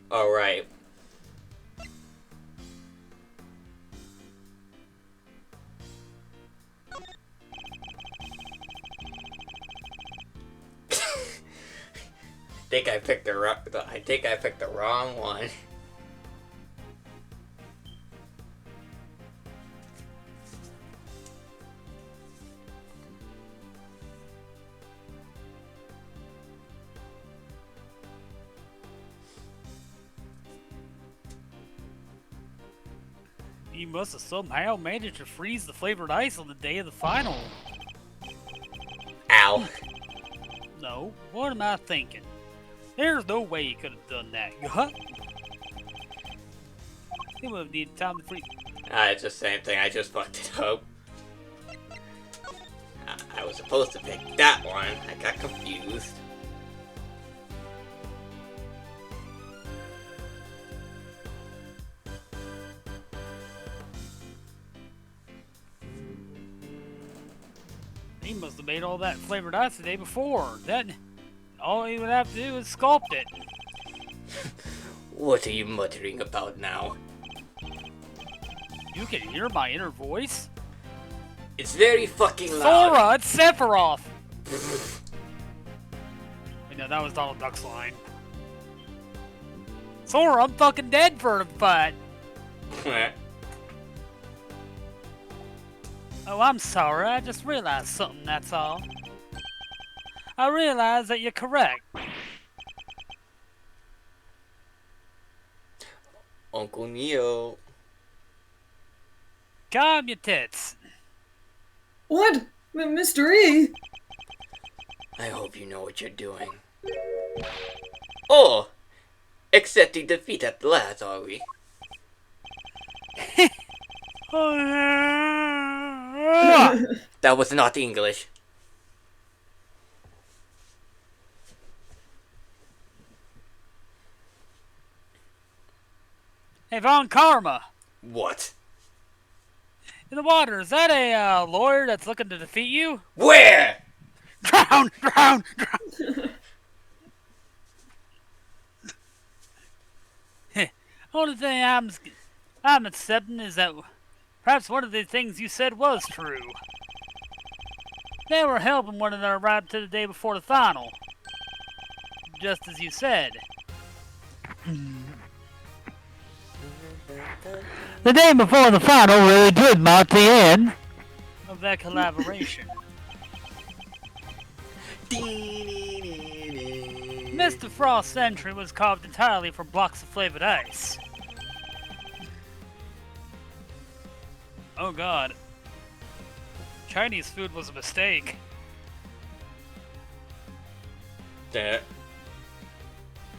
All right. I think I picked the wrong one. You must have somehow managed to freeze the flavored ice on the day of the final. Ow. No, what am I thinking? There's no way you could have done that. Huh? You would have needed time to freeze. It's the same thing. I just fucked it up. I was supposed to pick that one. I got confused. He must have made all that flavored ice the day before. Then, all he would have to do is sculpt it. What are you muttering about now? You can hear my inner voice? It's very fucking loud. Sora, it's Sephiroth! Wait, no, that was Donald Duck's line. Sora, I'm fucking dead for the fight. Oh, I'm sorry. I just realized something, that's all. I realized that you're correct. Uncle Neo. Calm your tits. What? Mr. E? I hope you know what you're doing. Oh! Accepting defeat at last, are we? That was not English. Hey, Von Karma. What? In the water, is that a lawyer that's looking to defeat you? Where? Drown! Drown! Drown! Only thing I'm accepting is that perhaps one of the things you said was true. They were helping one another right to the day before the final. Just as you said. The day before the final really did mark the end of that collaboration. Mr. Frost's entry was carved entirely from blocks of flavored ice. Oh god. Chinese food was a mistake. That.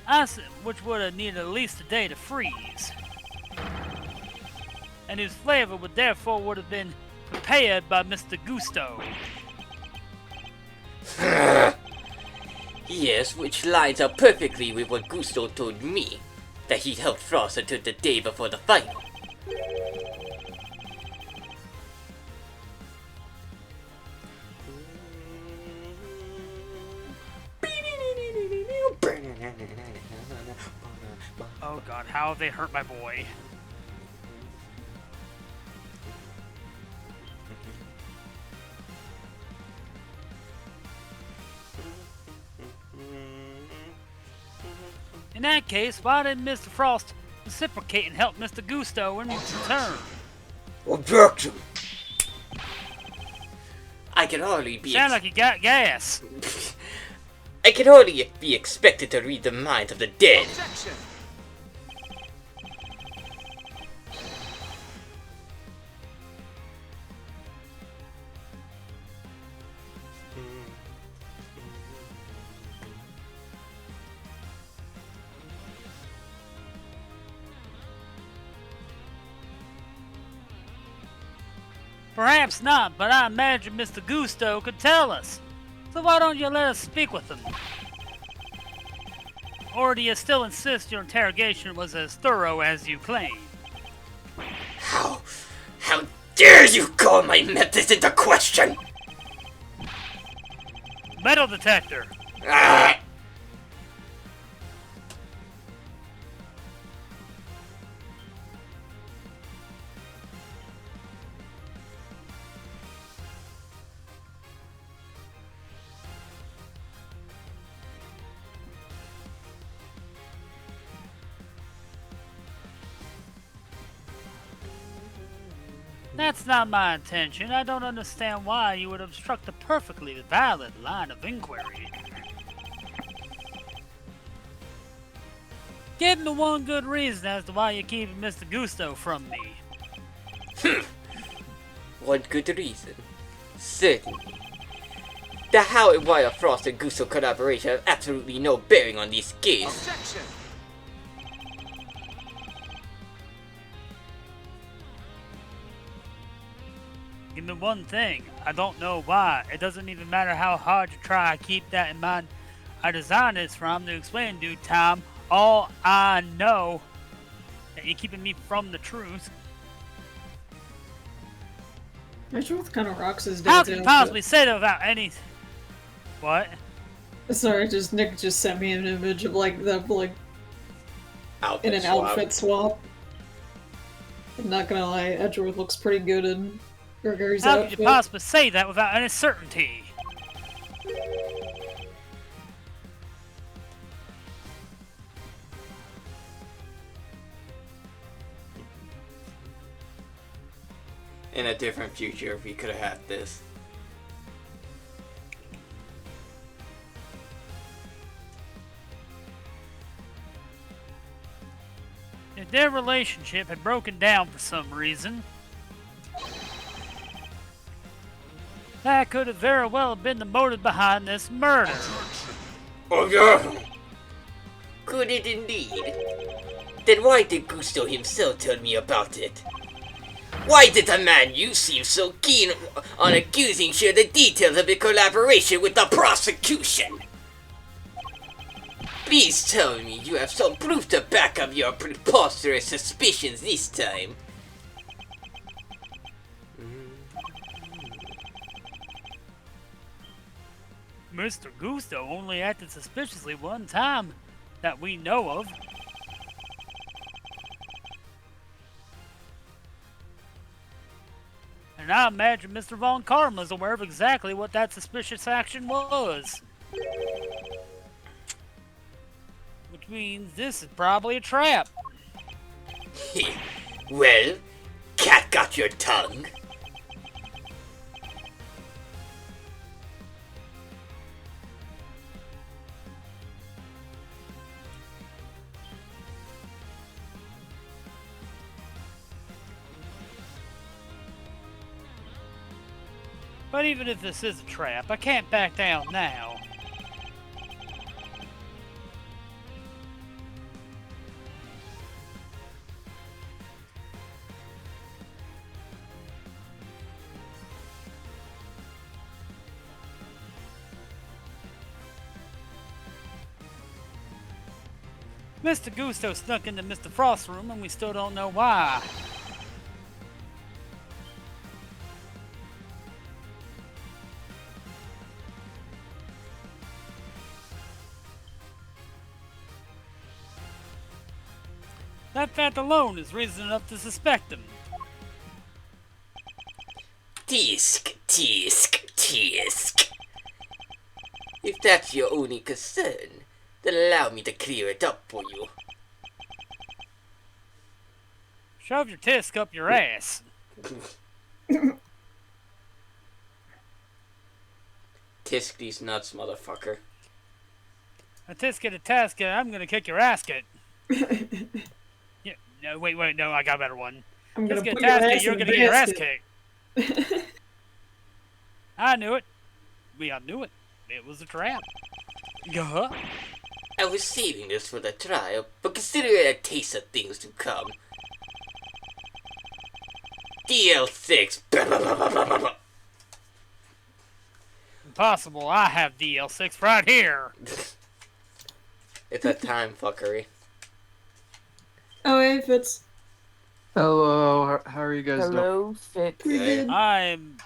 Ice which would have needed at least a day to freeze. And whose flavor would have been prepared by Mr. Gusto. Yes, which lines up perfectly with what Gusto told me, that he helped Frost until the day before the final. Oh god, how have they hurt my boy? In that case, why didn't Mr. Frost reciprocate and help Mr. Gusto in return? Objection! I can hardly be. Sound like you got gas. I can hardly be expected to read the minds of the dead. Objection. Perhaps not, but I imagine Mr. Gusto could tell us. So why don't you let us speak with him? Or do you still insist your interrogation was as thorough as you claim? How dare you call my methods into question? Metal detector. Ah! That's not my intention. I don't understand why you would obstruct a perfectly valid line of inquiry. Give me one good reason as to why you're keeping Mr. Gusto from me. One good reason. Certainly. The how and why of Frost and Gusto collaboration have absolutely no bearing on this case. Objection! Give me one thing. I don't know why. It doesn't even matter how hard you try. Keep that in mind. I designed this from to explain in due time. All I know that you're keeping me from the truth. Edgeworth kind of rocks his How dad's can you outfit. possibly say that without any... What? Sorry, Nick just sent me an image of like in Outfit an swap. outfit swap. I'm not gonna lie, Edgeworth looks pretty good in Gregory's How outfit. could you possibly say that without any certainty? In a different future, we could have had this. If their relationship had broken down for some reason, that could have very well been the motive behind this murder. Oh yeah! Could it indeed? Then why did Gusto himself tell me about it? Why did the man you seem so keen on accusing share the details of your collaboration with the prosecution? Please tell me you have some proof to back up your preposterous suspicions this time. Mr. Gusto only acted suspiciously one time that we know of. And I imagine Mr. Von Karma is aware of exactly what that suspicious action was. Which means this is probably a trap. Well, cat got your tongue. But even if this is a trap, I can't back down now. Mr. Gusto snuck into Mr. Frost's room and we still don't know why. That fact alone is reason enough to suspect him. Tisk, tisk, tisk. If that's your only concern, then allow me to clear it up for you. Shove your tisk up your ass. Tisk these nuts, motherfucker. A tisk at a task, I'm gonna kick your asket. Yeah, no, wait, no, I got a better one. I'm gonna Tisk at put a your task, ass you're in a gonna get your ass basket. kicked. I knew it. We all knew it. It was a trap. Yeah. I was saving this for the trial, but consider it a taste of things to come. DL6. Impossible. I have DL6 right here. It's a time fuckery. Oh, hey, Fitz. Hello, how are you guys doing? Hello, Fitz. Pretty Okay. good. I'm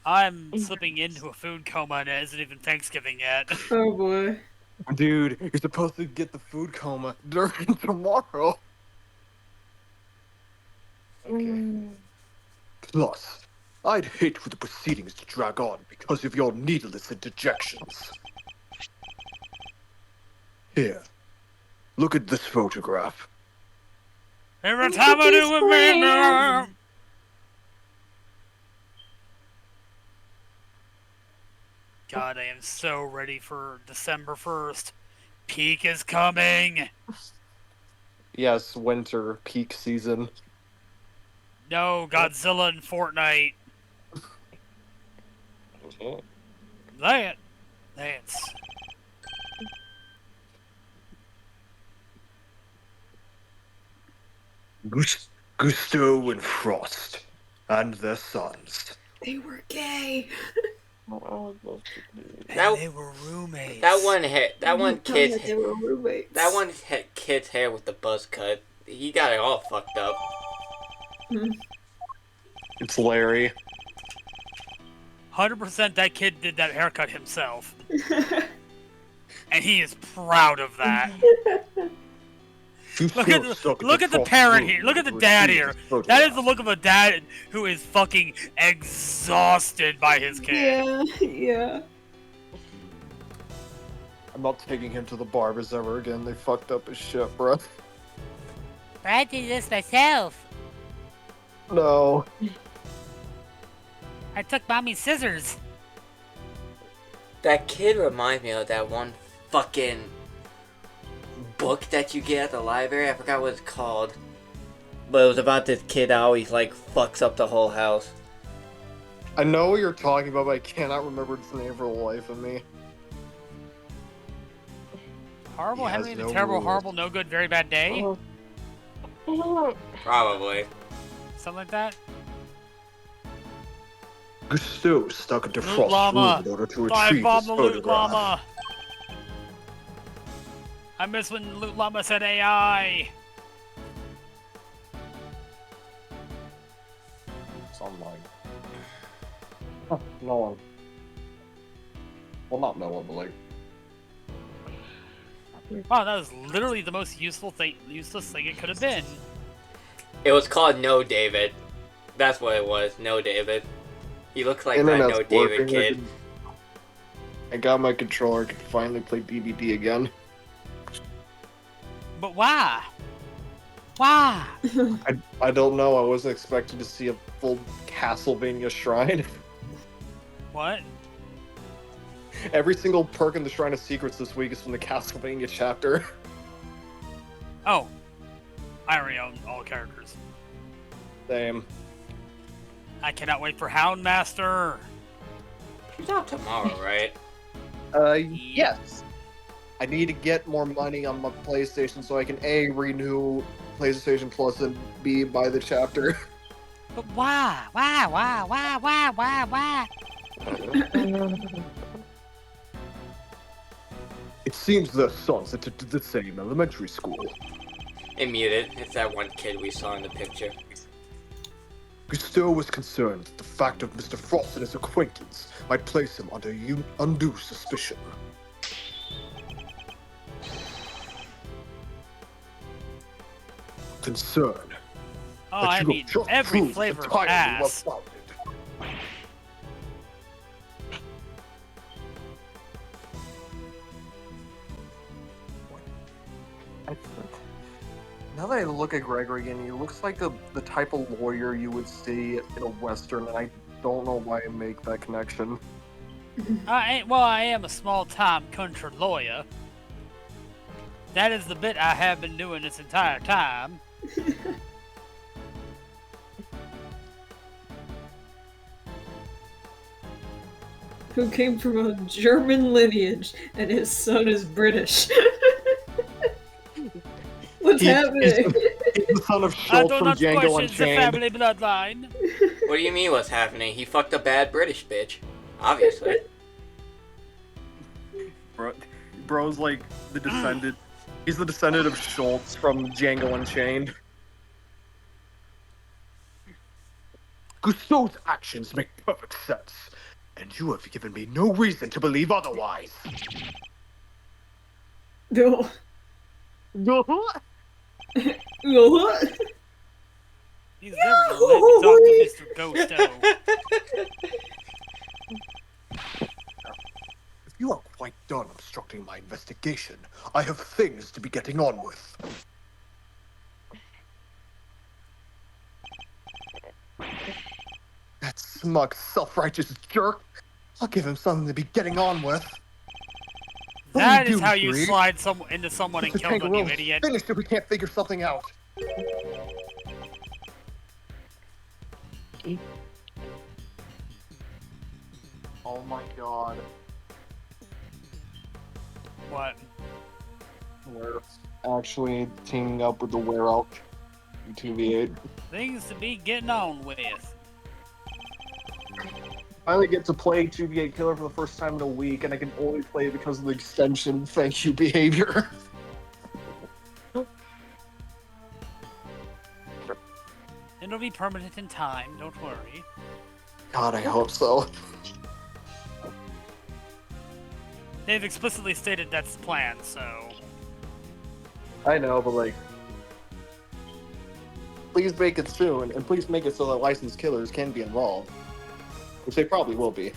I'm slipping into a food coma and it isn't even Thanksgiving yet. Oh boy. Dude, you're supposed to get the food coma during tomorrow. Okay. Plus, I'd hate for the proceedings to drag on because of your needless interjections. Here, look at this photograph. Every time I do with me now. God, I am so ready for December 1st. Peak is coming. Yes, winter, peak season. No, Godzilla and Fortnite. That's... Gusteau and Frost, and their sons. They were gay. And they were roommates. That one kid's They were roommates. kid's hair with the buzz cut. He got it all fucked up. It's Larry. 100% that kid did that haircut himself. And he is proud of that. Look at the parent here. Look at the dad here. That is the look of a dad who is fucking exhausted by his kid. Yeah. I'm not taking him to the barbers ever again. They fucked up his shit, bro. I did this myself. No. I took mommy's scissors. That kid reminds me of that one fucking book that you get at the library. I forgot what it's called. But it was about this kid that always, like, fucks up the whole house. I know what you're talking about, but I cannot remember its name for the life of me. Horrible He has Henry, the no terrible, rules. horrible, no good, very bad day? Probably. Something like that? Gusteau stuck into Loot Frost's llama. room in order to Dive retrieve bomb his the loot photograph. llama. I miss when loot llama said AI. It's online. Huh, no one. Well, not no one, but like... Wow, that was literally the most useless thing it could have been. It was called No David. That's what it was. No David. He looks like that Internet's No David working. kid. I got my controller. I can finally play DBD again. But why? Why? I don't know. I wasn't expecting to see a full Castlevania shrine. What? Every single perk in the Shrine of Secrets this week is from the Castlevania chapter. Oh. I already own all characters. Same. I cannot wait for Houndmaster. He's out tomorrow, right? Yes. I need to get more money on my PlayStation so I can A, renew PlayStation Plus, and B, buy the chapter. But why? Why? It seems their sons attended the same elementary school. And muted. It's that one kid we saw in the picture. Gusteau was concerned that the fact of Mr. Frost and his acquaintance might place him under undue suspicion. Concern. Oh, that I you mean, have just every proved flavor of entirely ass. well-founded. Now that I look at Gregory again, he looks like the type of lawyer you would see in a Western, and I don't know why I make that connection. I am a small-time country lawyer. That is the bit I have been doing this entire time. Who came from a German lineage, and his son is British. What's happening? He's the son of I Schultz do from not Django question the Unchained. family bloodline. What do you mean what's happening? He fucked a bad British bitch. Obviously. Bro's like the descendant. He's the descendant of Schultz from Django Unchained. Gusteau's actions make perfect sense, and you have given me no reason to believe otherwise. No. He's never gonna let me talk to Mr. Ghosto. If you are quite done obstructing my investigation, I have things to be getting on with. That smug, self-righteous jerk. I'll give him something to be getting on with. That is how you slide into someone and Mr. kill them, you Tangaroa's idiot. finished if we can't figure something out. Oh my god. What? We're actually teaming up with the Werelk in 2v8. Things to be getting on with. Finally get to play 2v8 Killer for the first time in a week, and I can only play it because of the extension thank you behavior. It'll be permanent in time, don't worry. God, I hope so. They've explicitly stated that's the plan, so... I know, but like... Please make it soon, and please make it so that licensed killers can be involved. Which they probably will be.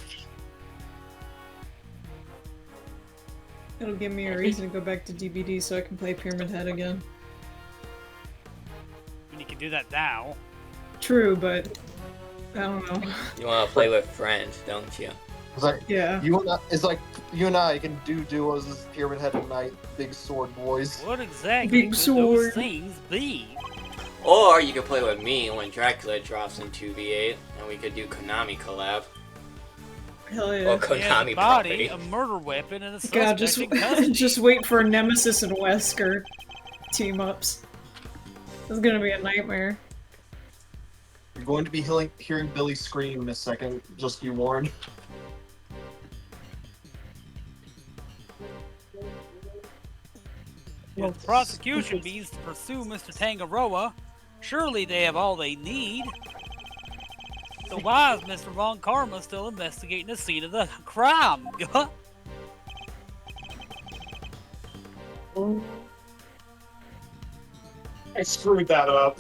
It'll give me a reason to go back to DBD so I can play Pyramid Head again. And you can do that now. True, but... I don't know. You want to play with friends, don't you? It's like, Yeah. it's like you and I can do duos as Pyramid Head and Knight, big sword boys. What exactly Big could sword. those things be? Or you could play with me when Dracula drops in 2v8, and we could do Konami collab. Hell Or yeah. He has Konami a body, property. a murder weapon, and a God, suspect just, in custody. just wait for Nemesis and Wesker team-ups. This is gonna be a nightmare. You're going to be hearing Billy scream in a second, just be warned. If the prosecution means to pursue Mr. Tangaroa, surely they have all they need. So why is Mr. Von Karma still investigating the scene of the crime? I screwed that up.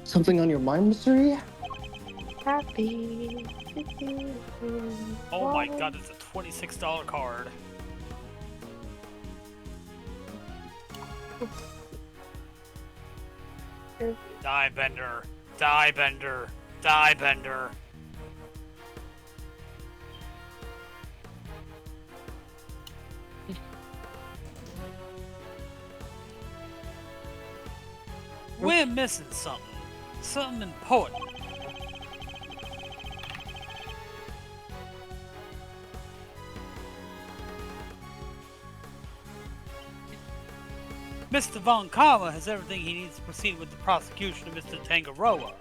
Something on your mind, Mystery? Happy. Oh my god, it's a $26 card. Die Bender. Die Bender. Die Bender. We're missing something. Something important. Mr. Von Karma has everything he needs to proceed with the prosecution of Mr. Tangaroa.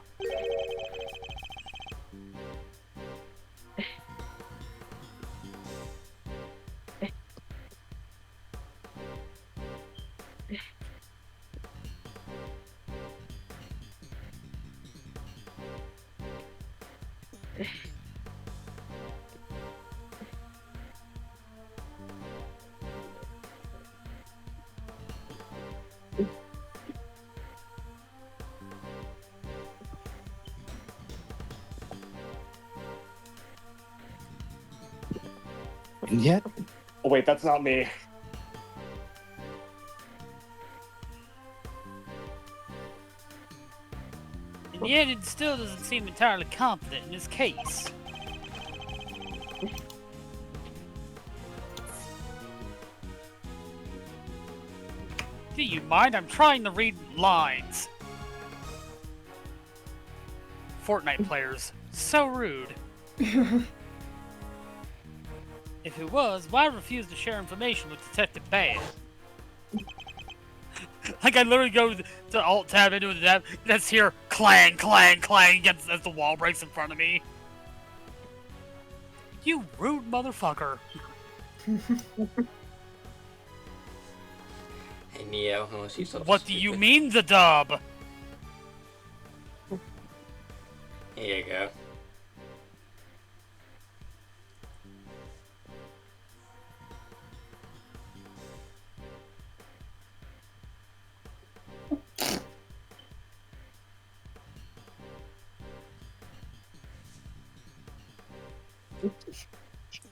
And yet... Oh wait, that's not me. And yet it still doesn't seem entirely confident in his case. Do you mind? I'm trying to read lines. Fortnite players. So rude. If it was, why refuse to share information with Detective Bad? Like I literally go to Alt Tab into the tab, that's here clang, clang, clang as the wall breaks in front of me. You rude motherfucker. And yeah, well, she's so What do you stupid. mean, the dub? Here you go.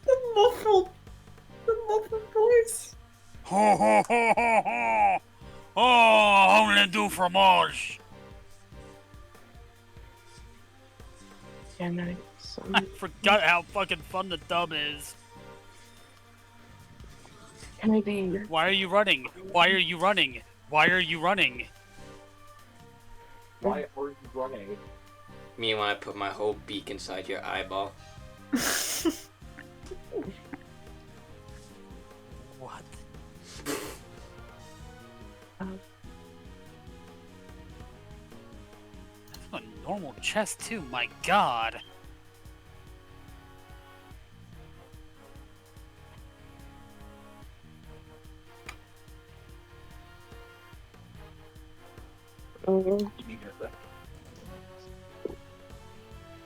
The muffled voice. Ho ho ho ho ho! Oh, only du fromage. I forgot how fucking fun the dub is. Can I be? Why are you running? Why are you running? Why are you running? Why are you running? Me when I put my whole beak inside your eyeball. What? That's a normal chest too, my god.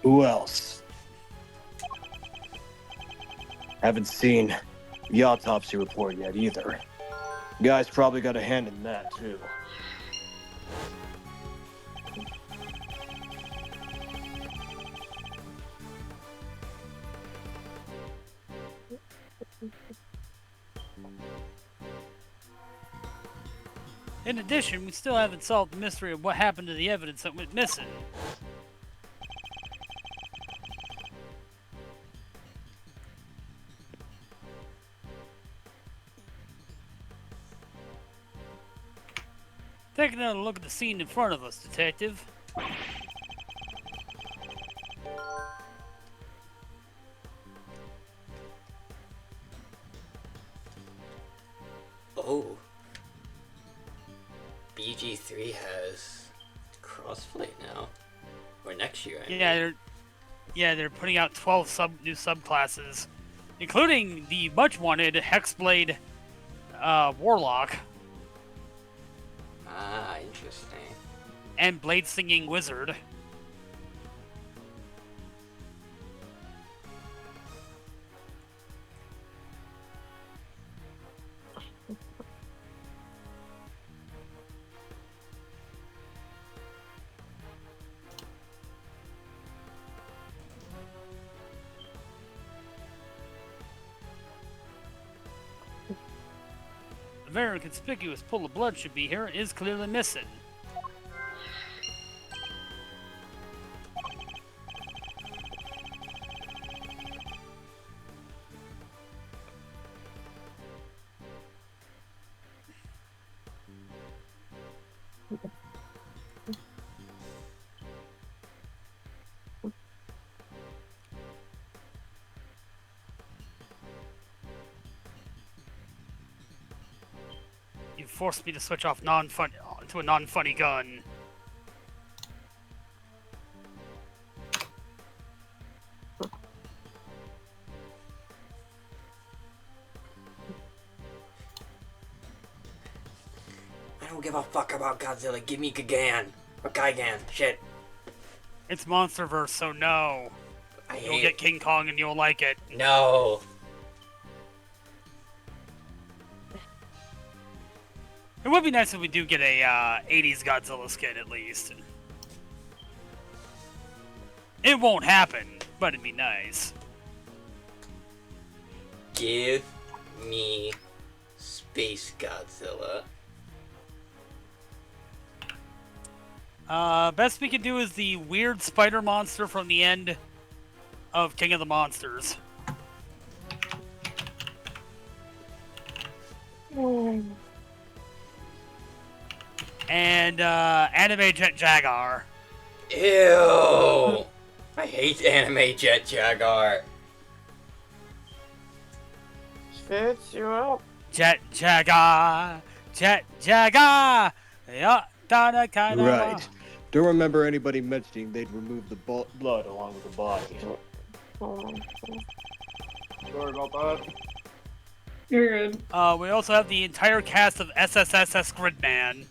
Who else? Haven't seen the autopsy report yet either. Guy's probably got a hand in that too. In addition, we still haven't solved the mystery of what happened to the evidence that went missing. Take another look at the scene in front of us, Detective. Oh. BG3 has crossplay now. Or next year, I mean. They're putting out 12 new subclasses, including the much wanted Hexblade Warlock Ah, interesting. and Blade Singing Wizard. A very conspicuous pool of blood should be here is clearly missing. You forced me to switch off non-funny to a non-funny gun. I don't give a fuck about Godzilla. Give me Gigan. Or Gigan. Shit. It's Monsterverse, so no. I You'll hate get it. King Kong and you'll like it. No. It would be nice if we do get a 80s Godzilla skin at least. It won't happen, but it'd be nice. Give me Space Godzilla. Best we can do is the weird spider monster from the end of King of the Monsters. And anime Jet Jaguar. Ew. I hate anime Jet Jaguar. Spits you up. Jet Jaguar. Jet Jaguar. Yeah, kinda. Right. Don't remember anybody mentioning they'd remove the blood along with the body. Oh, Sorry about that. You're good. We also have the entire cast of SSSS Gridman.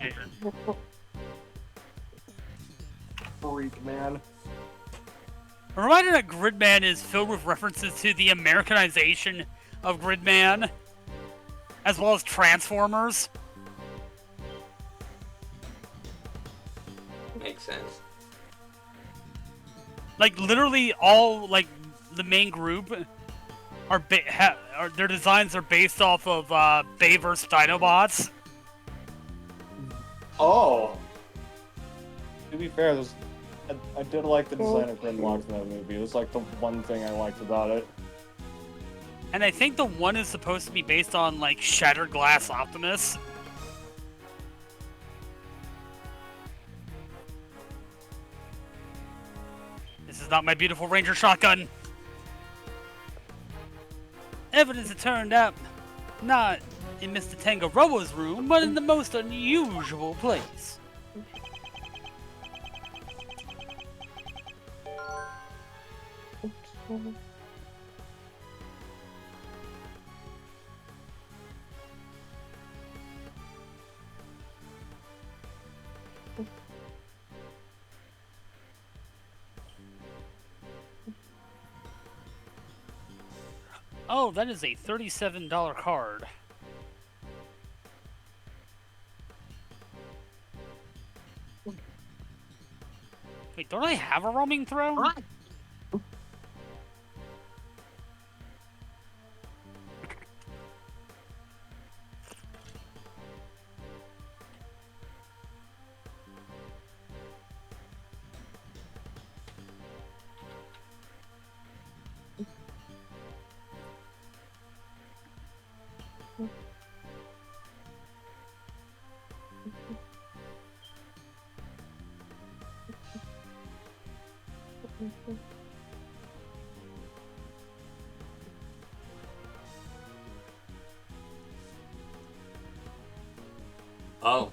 Freak, man. A reminder that Gridman is filled with references to the Americanization of Gridman, as well as Transformers. Makes sense. Like, literally all, like, the main group their designs are based off of Bay vs. Dinobots. Oh. To be fair, I did like the design of Grimlock in that movie. It was like the one thing I liked about it. And I think the one is supposed to be based on, like, Shattered Glass Optimus. This is not my beautiful Ranger shotgun. Evidence had turned up not in Mr. Tangaroa's room, but in the most unusual place. Oh, that is a $37 card. Wait, don't I have a roaming throne? Oh.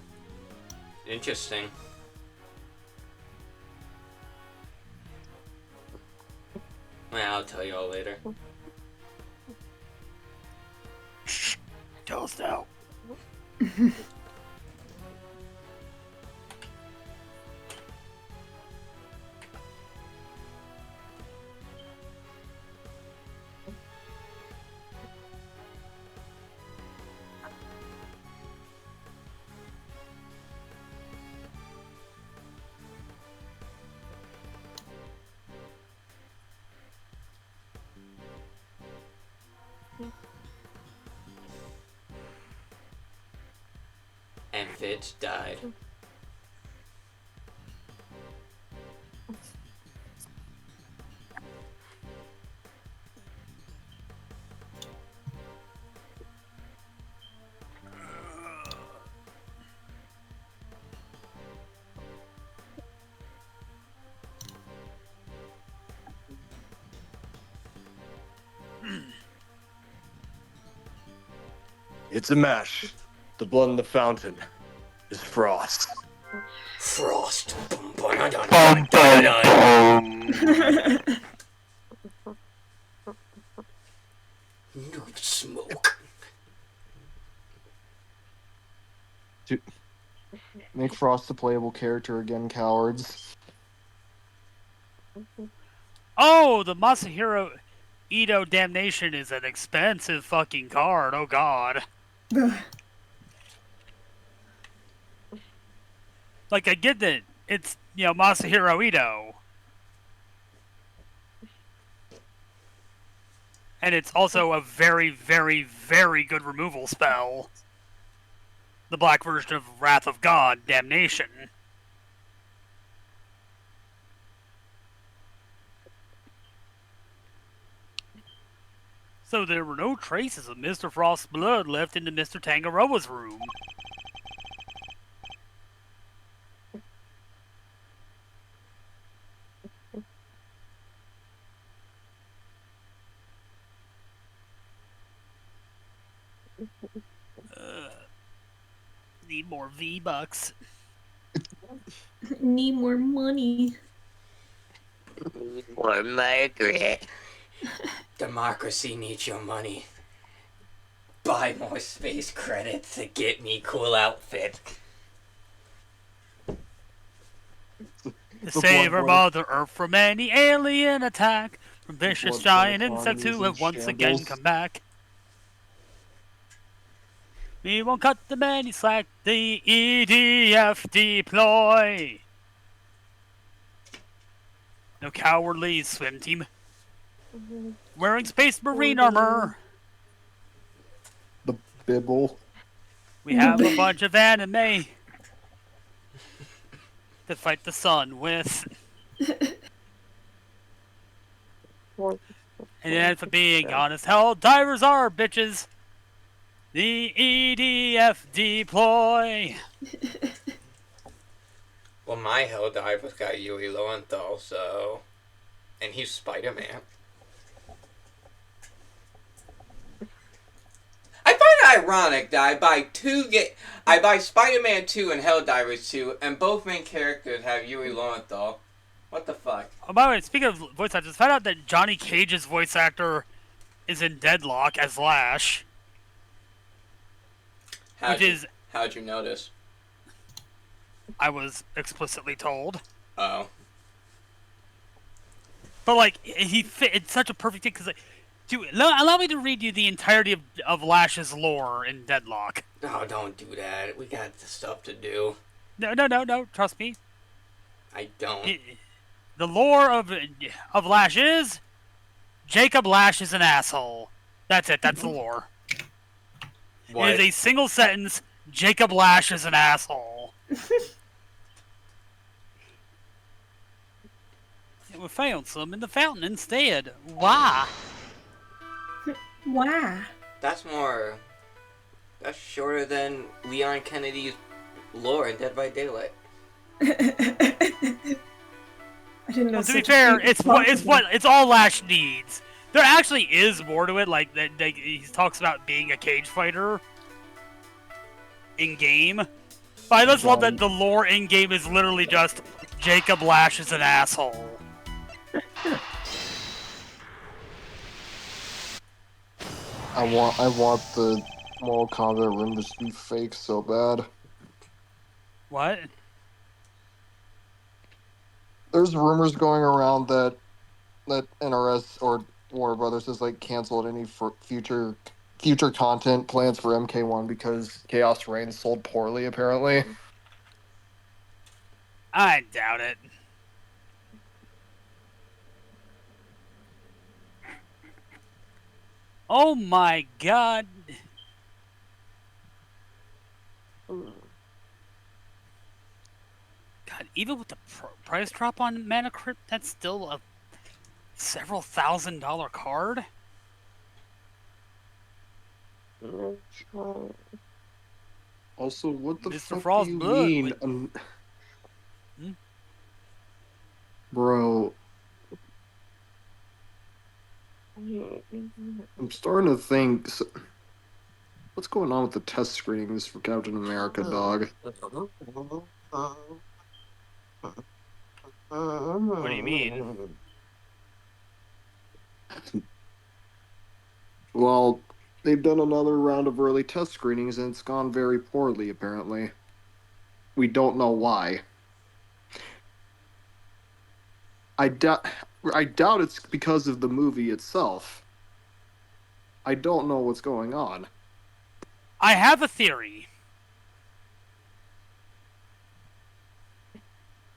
Interesting. Well, I'll tell you all later. Tell us now. And Fitch died. It's a mash. The blood in the fountain is frost. Frost. Bum, ba, dun, dun, dun, dun. No smoke. Make Frost a playable character again, cowards. Oh, the Masahiro Ito Damnation is an expensive fucking card. Oh god. Like, I get that it's, you know, Masahiro Ito. And it's also a very, very, very good removal spell. The black version of Wrath of God, Damnation. So there were no traces of Mr. Frost's blood left in Mr. Tangaroa's room. Need more V-Bucks. Need more money. More Margaret. Democracy needs your money. buy more space credits to get me cool outfit. To save our Mother Earth from any alien attack, from vicious blood giant economy insects is who in have once again shambles. come back. We won't cut them any slack, the EDF deploy. No cowardly swim team. Wearing space marine armor. The Bibble. We have a bunch of anime to fight the sun with. And then for being honest, hell divers are bitches. The EDF deploy. Well, my Helldiver's got Yui Lowenthal, so... And he's Spider-Man. I find it ironic that I buy Spider-Man 2 and Helldivers 2, and both main characters have Yui Lowenthal. What the fuck? Oh, by the way, speaking of voice actors, found out that Johnny Cage's voice actor is in Deadlock as Lash. How'd you notice? I was explicitly told. Oh. But, like, he fit. It's such a perfect thing, because, like, dude, allow me to read you the entirety of Lash's lore in Deadlock. Oh, don't do that. We got stuff to do. No, trust me. I don't. The lore of Lash is Jacob Lash is an asshole. That's it. That's the lore. What? It is a single sentence. Jacob Lash is an asshole. We found some in the fountain instead. Why? Wow. That's shorter than Leon Kennedy's lore in Dead by Daylight. I didn't know. Well, to be fair, it's all Lash needs. There actually is more to it. Like he talks about being a cage fighter in game. But I just love that the lore in game is literally just Jacob Lash is an asshole. I want the Mortal Kombat room to be fake so bad. What? There's rumors going around that NRS or Warner Brothers has like canceled any future content plans for MK1 because Chaos Reign sold poorly apparently. I doubt it. Oh my god. God, even with the price drop on Mana Crypt, that's still a several $1,000 card? Also, what the Mr. fuck Frost do you Blood mean? Hmm? Bro, I'm starting to think... What's going on with the test screenings for Captain America, dog? What do you mean? Well, they've done another round of early test screenings and it's gone very poorly, apparently. We don't know why. I doubt it's because of the movie itself. I don't know what's going on. I have a theory.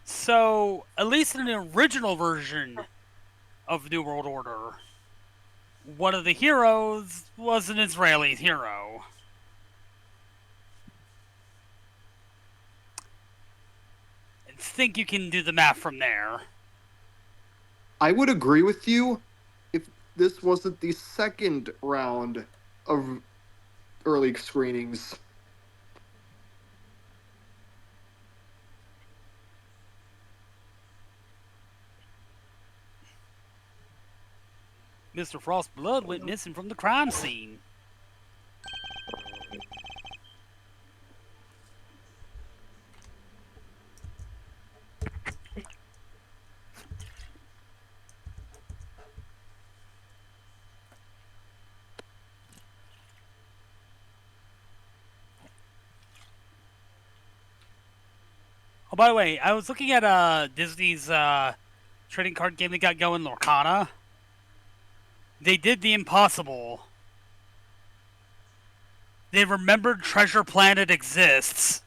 So, at least in the original version of New World Order, one of the heroes was an Israeli hero. I think you can do the math from there. I would agree with you if this wasn't the second round of early screenings. Mr. Frost Blood went missing from the crime scene. Oh, by the way, I was looking at Disney's trading card game they got going, Lorcana. They did the impossible. They remembered Treasure Planet exists.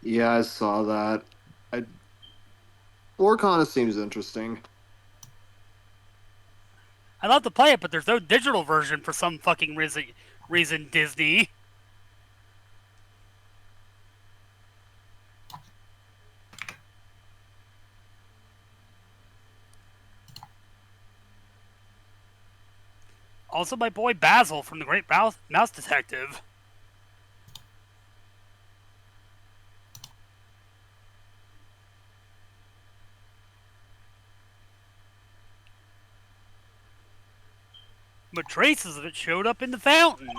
Yeah, I saw that. Lorcana seems interesting. I'd love to play it, but there's no digital version for some fucking reason, Disney. Also, my boy Basil from the Great Mouse Detective. But traces of it showed up in the fountain.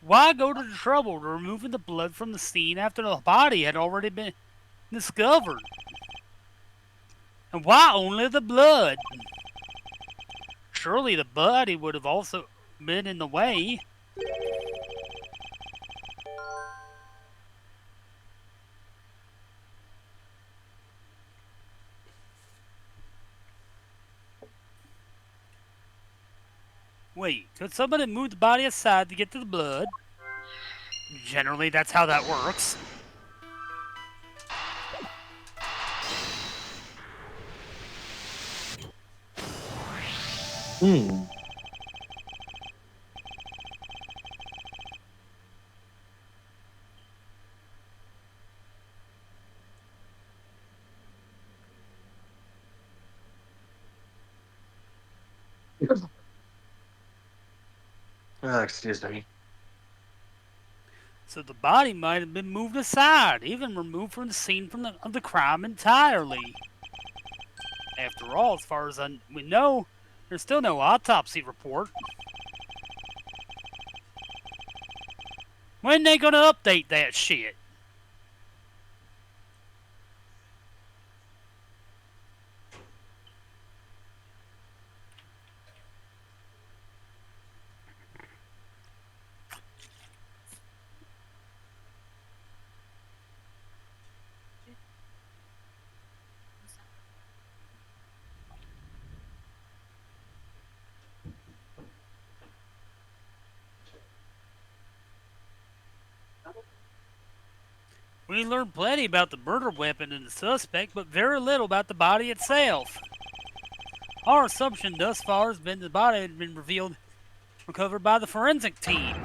Why go to the trouble of removing the blood from the scene after the body had already been discovered? And why only the blood? Surely the body would have also been in the way. Wait, could somebody move the body aside to get to the blood? Generally, that's how that works. Excuse me. So the body might have been moved aside, even removed from the scene of the crime entirely. After all, as far as we know, there's still no autopsy report. When they gonna update that shit? We learned plenty about the murder weapon and the suspect, but very little about the body itself. Our assumption thus far has been the body had been recovered by the forensic team.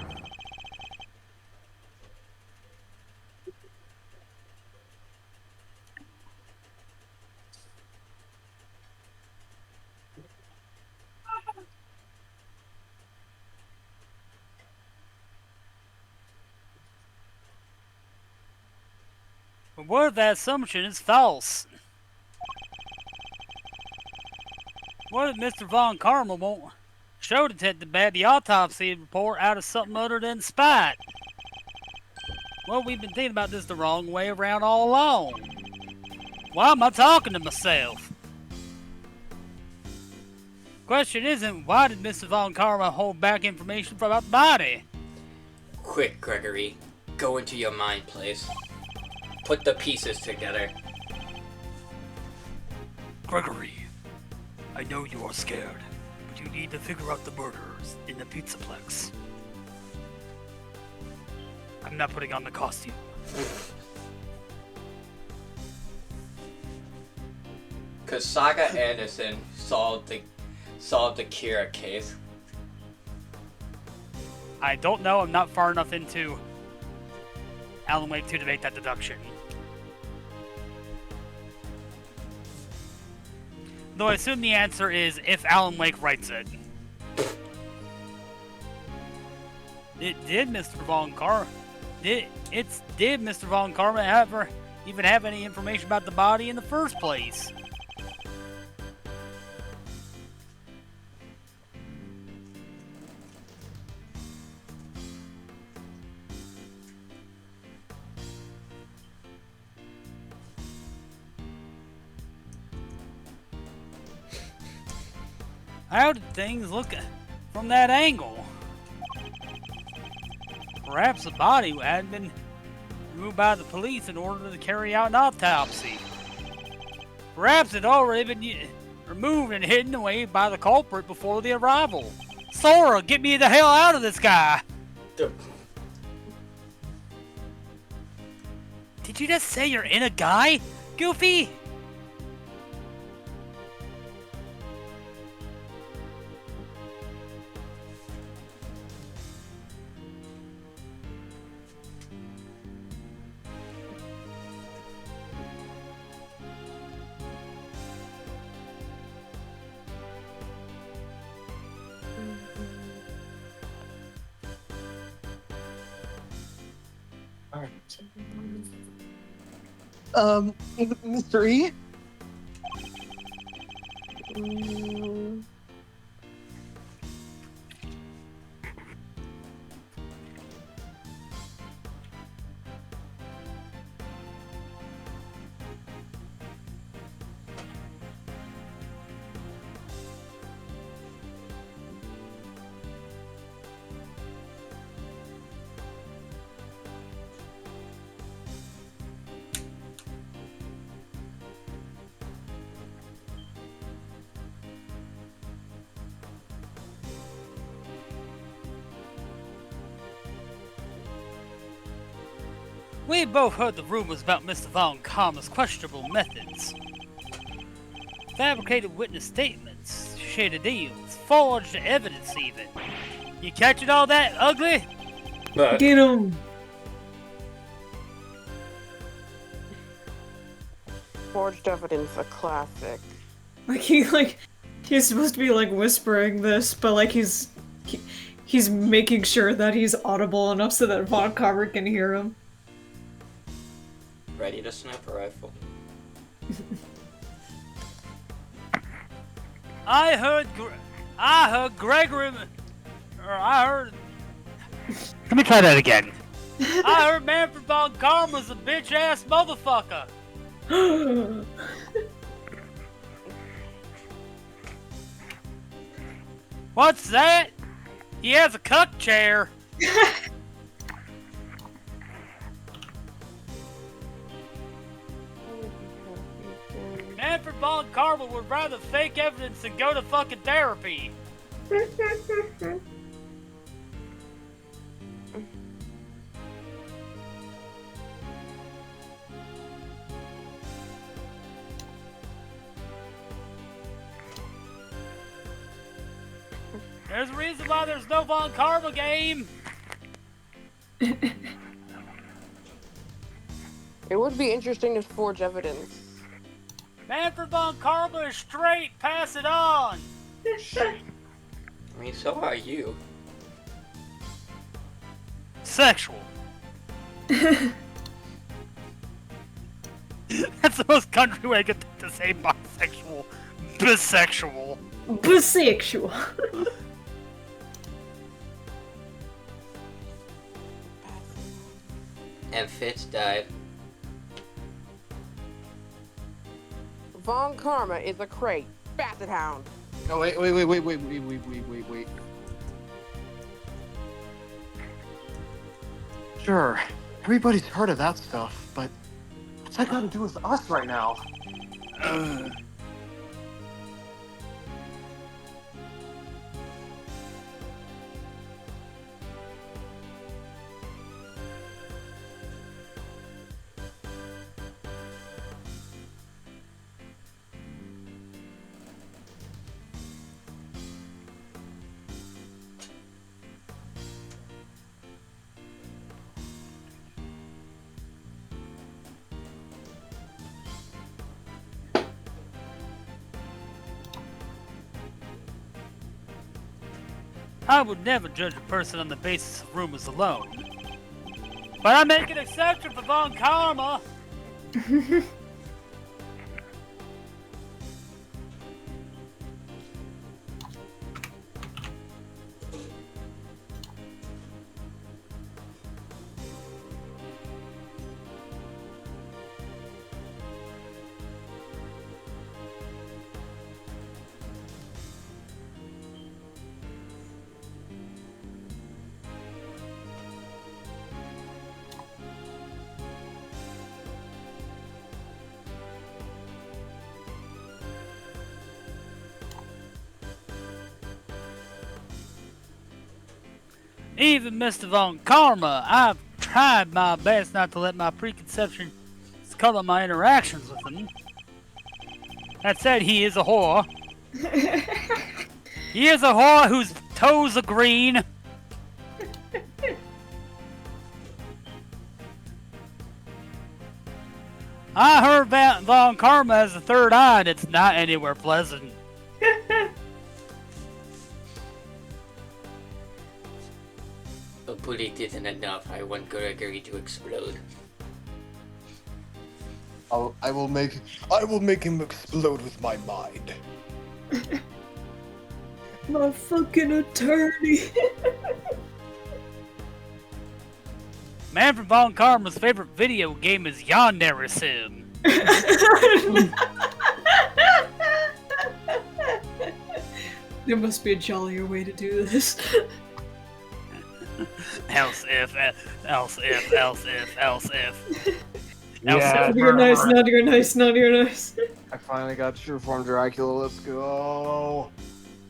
But what if that assumption is false? What if Mr. Von Karma won't show Detective Bad the autopsy report out of something other than spite? Well, we've been thinking about this the wrong way around all along. Why am I talking to myself? Question isn't, why did Mr. Von Karma hold back information about the body? Quick, Gregory. Go into your mind place. Put the pieces together. Gregory, I know you are scared, but you need to figure out the murderers in the Pizzaplex. I'm not putting on the costume. Cause Saga Anderson solved the Kira case. I don't know, I'm not far enough into Alan Wake to make that deduction. Though I assume the answer is if Alan Wake writes it. Did Mr. Von Karma ever even have any information about the body in the first place. How did things look from that angle? Perhaps the body hadn't been removed by the police in order to carry out an autopsy. Perhaps it had already been removed and hidden away by the culprit before the arrival. Sora, get me the hell out of this guy! Did you just say you're in a guy, Goofy? Mr. E? We both heard the rumors about Mr. Von Karma's questionable methods. Fabricated witness statements, shaded deals, forged evidence even. You catching all that, Ugly? But Get him! Forged evidence, a classic. He's supposed to be whispering this, but he's making sure that he's audible enough so that Von Carver can hear him. ready to sniper rifle. I heard Gregory, or I heard. Let me try that again. I heard Manfred Von Karma's a bitch-ass motherfucker. What's that? He has a cuck chair. Manfred Von Karma would rather fake evidence than go to fucking therapy. There's a reason why there's no Von Karma game. It would be interesting to forge evidence. Manfred Von Karma is straight. Pass it on. I mean, so are you. Sexual. That's the most country way I could think to say bisexual. Bisexual. Bisexual. And Fitz died. Von Karma is a crate. Basset hound. Oh, wait. Sure, everybody's heard of that stuff, but what's that got to do with us right now? I would never judge a person on the basis of rumors alone. But I make an exception for Von Karma. Even Mr. Von Karma, I've tried my best not to let my preconceptions color my interactions with him. That said, he is a whore. He is a whore whose toes are green. I heard Von Karma has a third eye and it's not anywhere pleasant. A bullet isn't enough. I want Gregory to explode. I will make him explode with my mind. My fucking attorney. Manfred Von Karma's favorite video game is Yandere Sim. There must be a jollier way to do this. Else if. Yeah, Not your nice, not your nice, not your nice. I finally got true form Dracula. Let's go.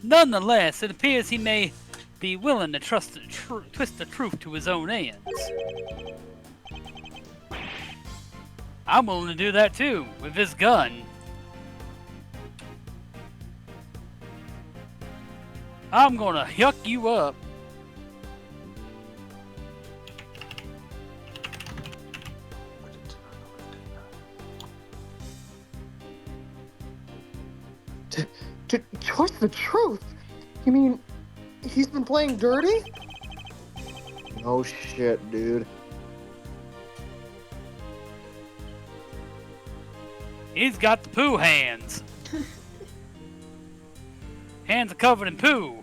Nonetheless, it appears he may be willing to twist the truth to his own ends. I'm willing to do that too, with this gun. I'm gonna yuck you up. To twist the truth? You mean he's been playing dirty? No shit, dude. He's got the poo hands. Hands are covered in poo.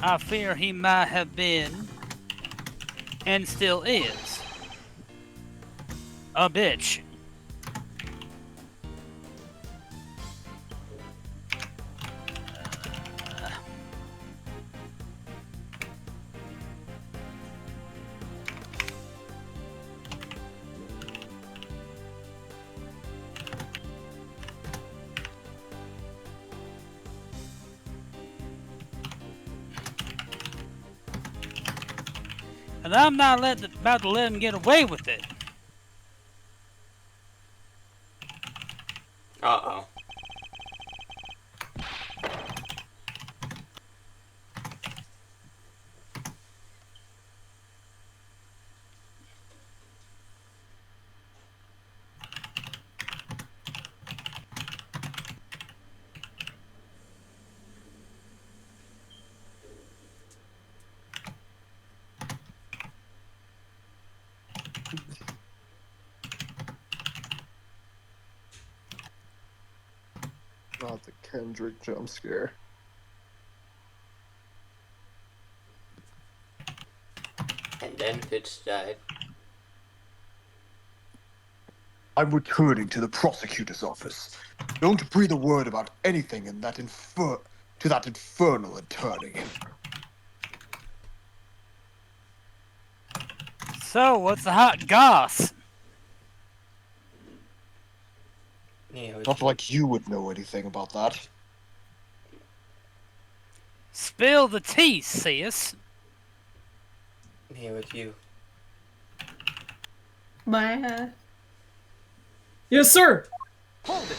I fear he might have been, and still is, a bitch. And I'm not about to let him get away with it. Uh-oh. Not the Kendrick jump scare. And then Fitz died. I'm returning to the prosecutor's office. Don't breathe a word about anything in that to that infernal attorney. So, what's the hot goss? Yeah, Not like you would know anything about that. Spill the tea, sis. here with you. My Yes, sir. Hold it!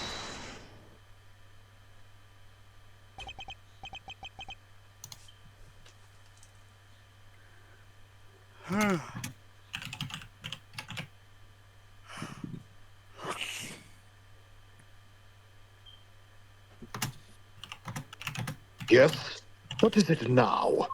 Yes? What is it now?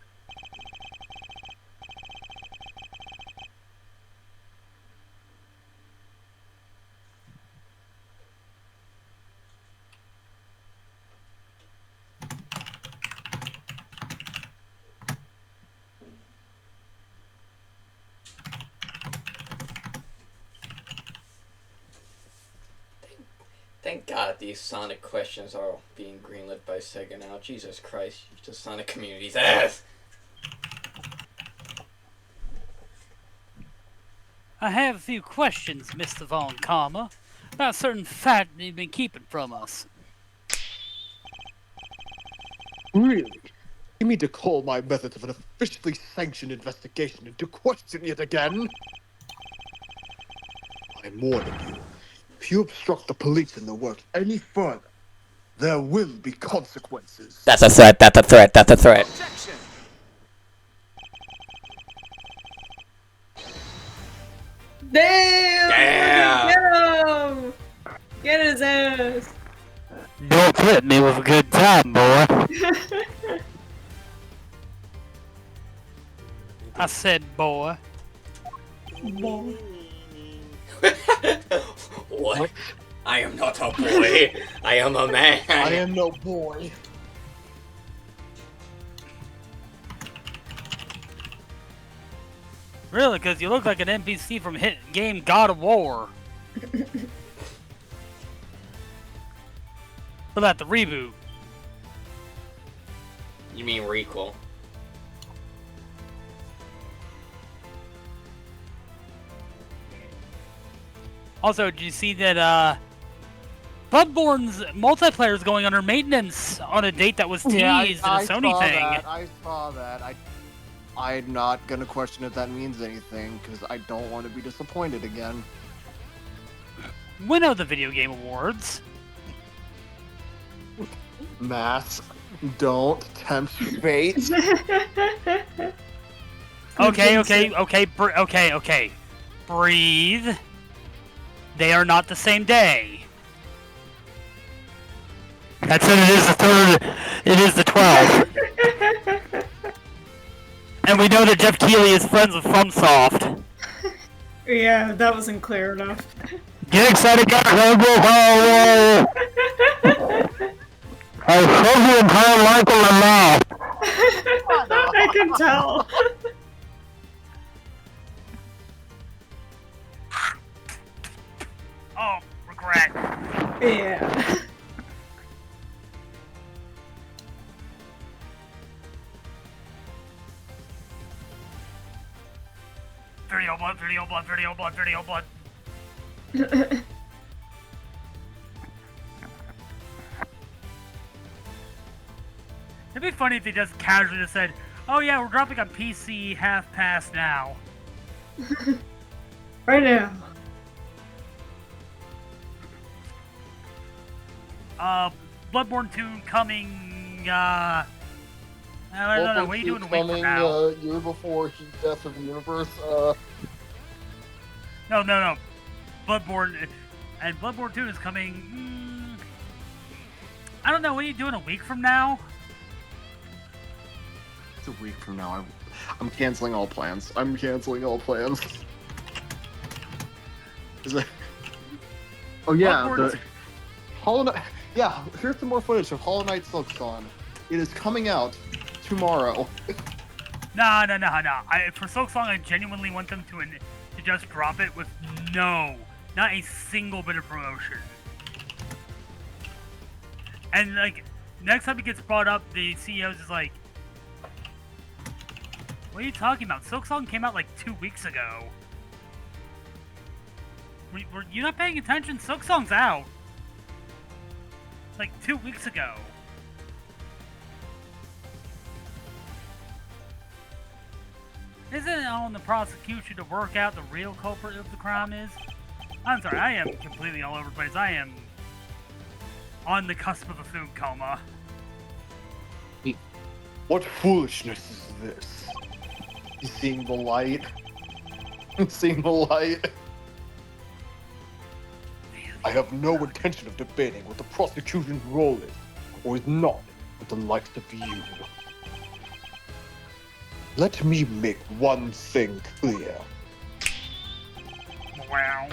Thank God these Sonic questions are being greenlit by Sega now. Jesus Christ, the Sonic community's ass. I have a few questions, Mr. Von Karma, about a certain fact that you've been keeping from us. Really? You mean to call my methods of an officially sanctioned investigation into question yet again? I'm warning you. If you obstruct the police in their work any further, there will be consequences. That's a threat, that's a threat, that's a threat. Damn! Damn! Get him! Get his ass! Don't threaten me with a good time, boy. I said boy. What? I am not a boy. I am a man. I am no boy. Really, because you look like an NPC from hit game God of War. What about the reboot? You mean requel? Also, did you see that Bloodborne's multiplayer is going under maintenance on a date that was teased in a Sony thing? I saw that. I'm not gonna question if that means anything, because I don't want to be disappointed again. Winner of the Video Game Awards. Mass, don't tempt fate. Okay. Breathe. They are not the same day. That's it. It is the third. It is the 12th. And we know that Jeff Keighley is friends with FromSoft. Yeah, that wasn't clear enough. Get excited, guys! I showed the entire Michael in the mouth. I can tell. Oh, regret. Yeah. Video blood. It'd be funny if they just casually just said, "Oh yeah, we're dropping on PC half-past now." Right now. Bloodborne 2 coming, I don't know, what are you doing a week from now? Year before Death of the Universe. No. Bloodborne, and Bloodborne 2 is coming, I don't know, what are you doing a week from now? It's a week from now. I'm canceling all plans. Is it? Oh yeah, Hollow Knight. Yeah, here's some more footage of Hollow Knight Silksong. It is coming out tomorrow. No. For Silksong, I genuinely want them to just drop it with not a single bit of promotion. And like, next time it gets brought up, the CEO's is like, "What are you talking about? Silksong came out like 2 weeks ago. Were you not paying attention? Silksong's out. Like 2 weeks ago." Isn't it on the prosecution to work out the real culprit of the crime is? I'm sorry, I am completely all over the place. I am on the cusp of a food coma. What foolishness is this? You seeing the light? Seeing the light? I have no intention of debating what the prosecution's role is, or is not, with the likes of you. Let me make one thing clear. Wow.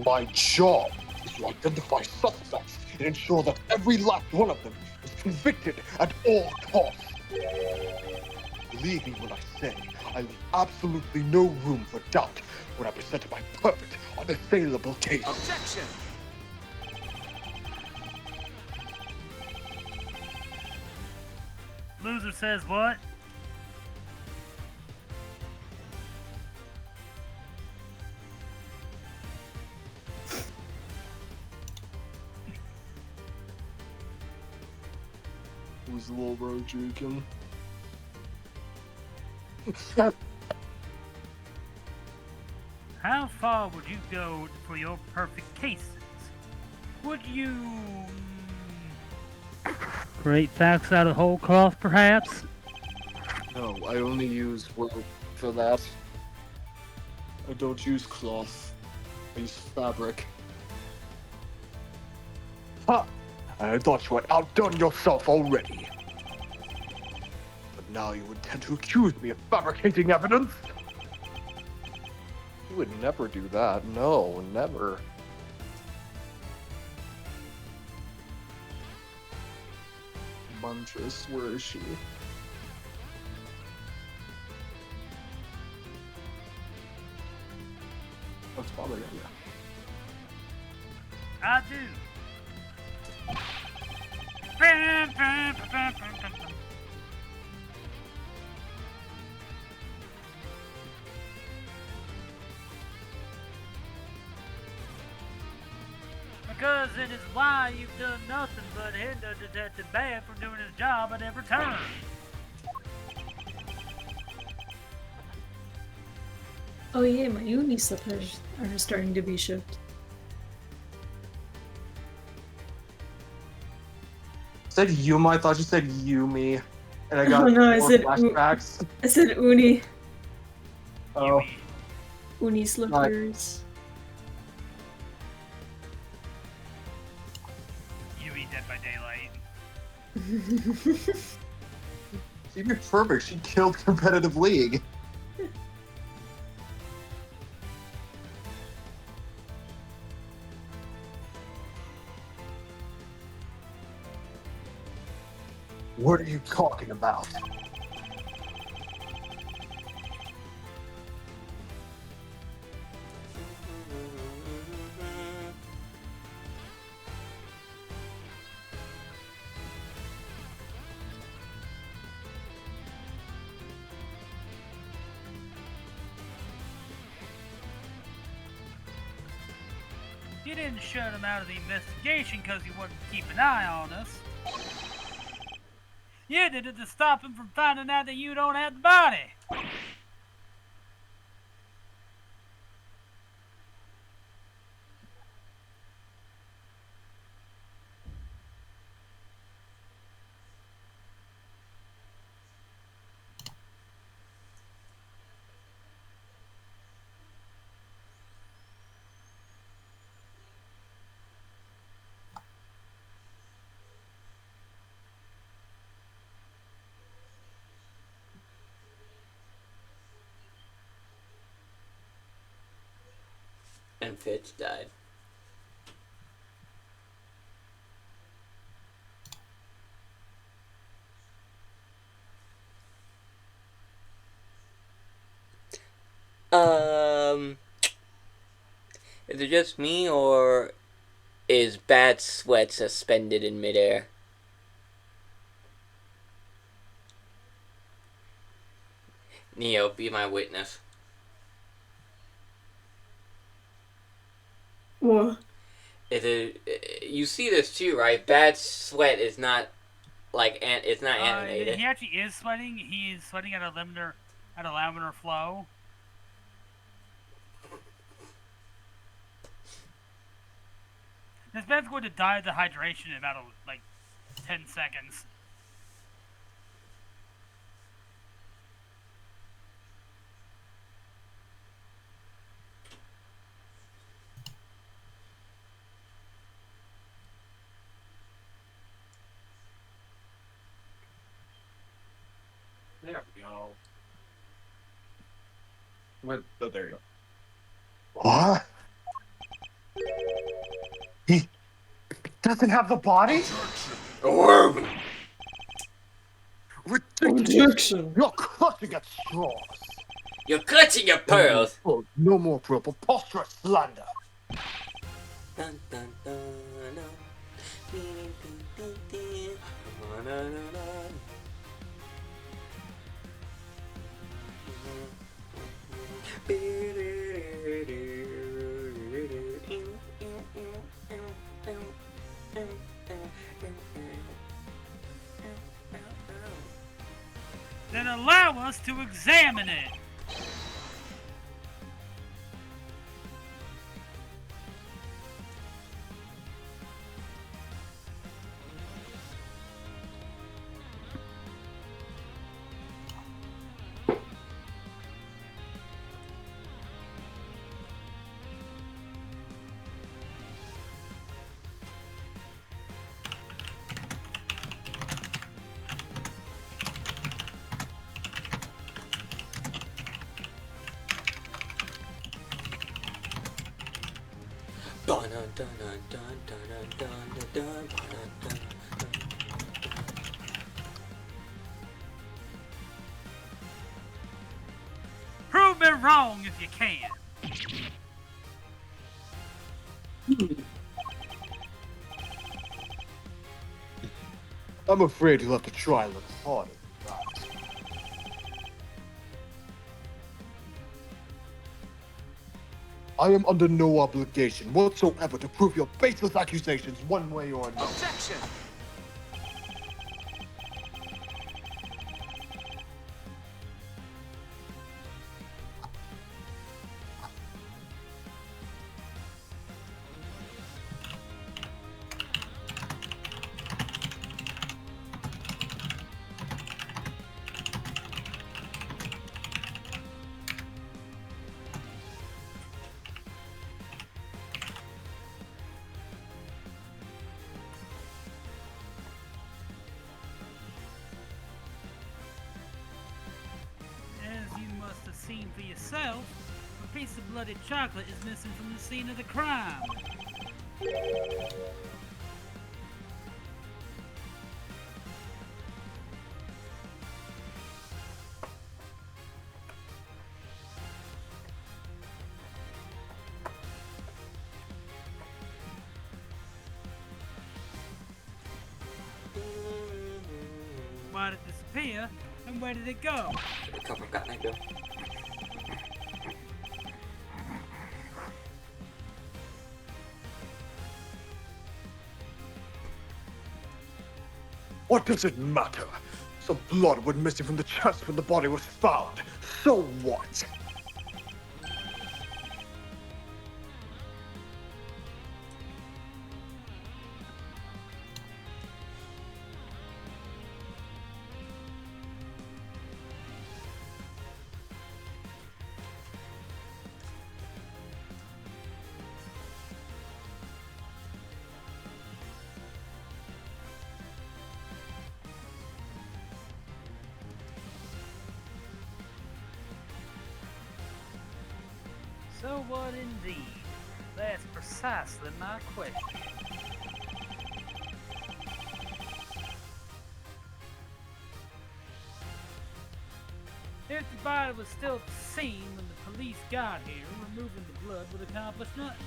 My job is to identify suspects and ensure that every last one of them is convicted at all costs. Believe me when I say I leave absolutely no room for doubt when I present my perfect, unassailable case. Objection! Loser says what? Who's the little bro drinking? How far would you go for your perfect cases? Would you create facts out of whole cloth, perhaps? No, I only use rope for that. I don't use cloth. I use fabric. Ha! I thought you had outdone yourself already. But now you intend to accuse me of fabricating evidence? You would never do that. No, never. Muntress, where is she? What's bothering you? I do. Bam, bam, bam, bam, bam, bam. Because it is why you've done nothing but hinder Detective Bad from doing his job at every turn. Oh yeah, my uni slippers are starting to be shipped. Said Yuma, I thought you said Yumi. And I got Oh no, I more said flashbacks. I said uni. Oh, Uni slippers. You eat Dead by Daylight. she'd be perfect. She killed competitive league. What are you talking about? You didn't shut him out of the investigation because you wanted to keep an eye on us. You did it to stop him from finding out that you don't have the body. And Fitch died. Is it just me, or is Bad Sweat suspended in midair? Neo, be my witness. What? Is it? You see this too, right? Bad Sweat is not it's not animated. He actually is sweating. He is sweating at a laminar flow. This man's going to die of dehydration in about 10 seconds. So there you go. What? He doesn't have the body? Orb! Ridiculous! Objection. You're clutching at straws! You're clutching your No more pearls! for- No more for preposterous slander! Dun, dun, dun, dun. Ding, ding, ding, ding. Dun, dun, dun, dun. Then allow us to examine it. Dun, dun, dun, dun, dun, dun, dun, dun, dun, dun. Prove me wrong if you can. I'm afraid you'll have to try a little harder. I am under no obligation whatsoever to prove your baseless accusations one way or another. Objection! As you must have seen for yourself, a piece of bloody chocolate is missing from the scene of the crime. Why did it disappear, and where did it go? Come on, got that go. What does it matter? Some blood went missing from the chest when the body was found. So what? So what indeed? That's precisely my question. If the body was still at the scene when the police got here, removing the blood would accomplish nothing.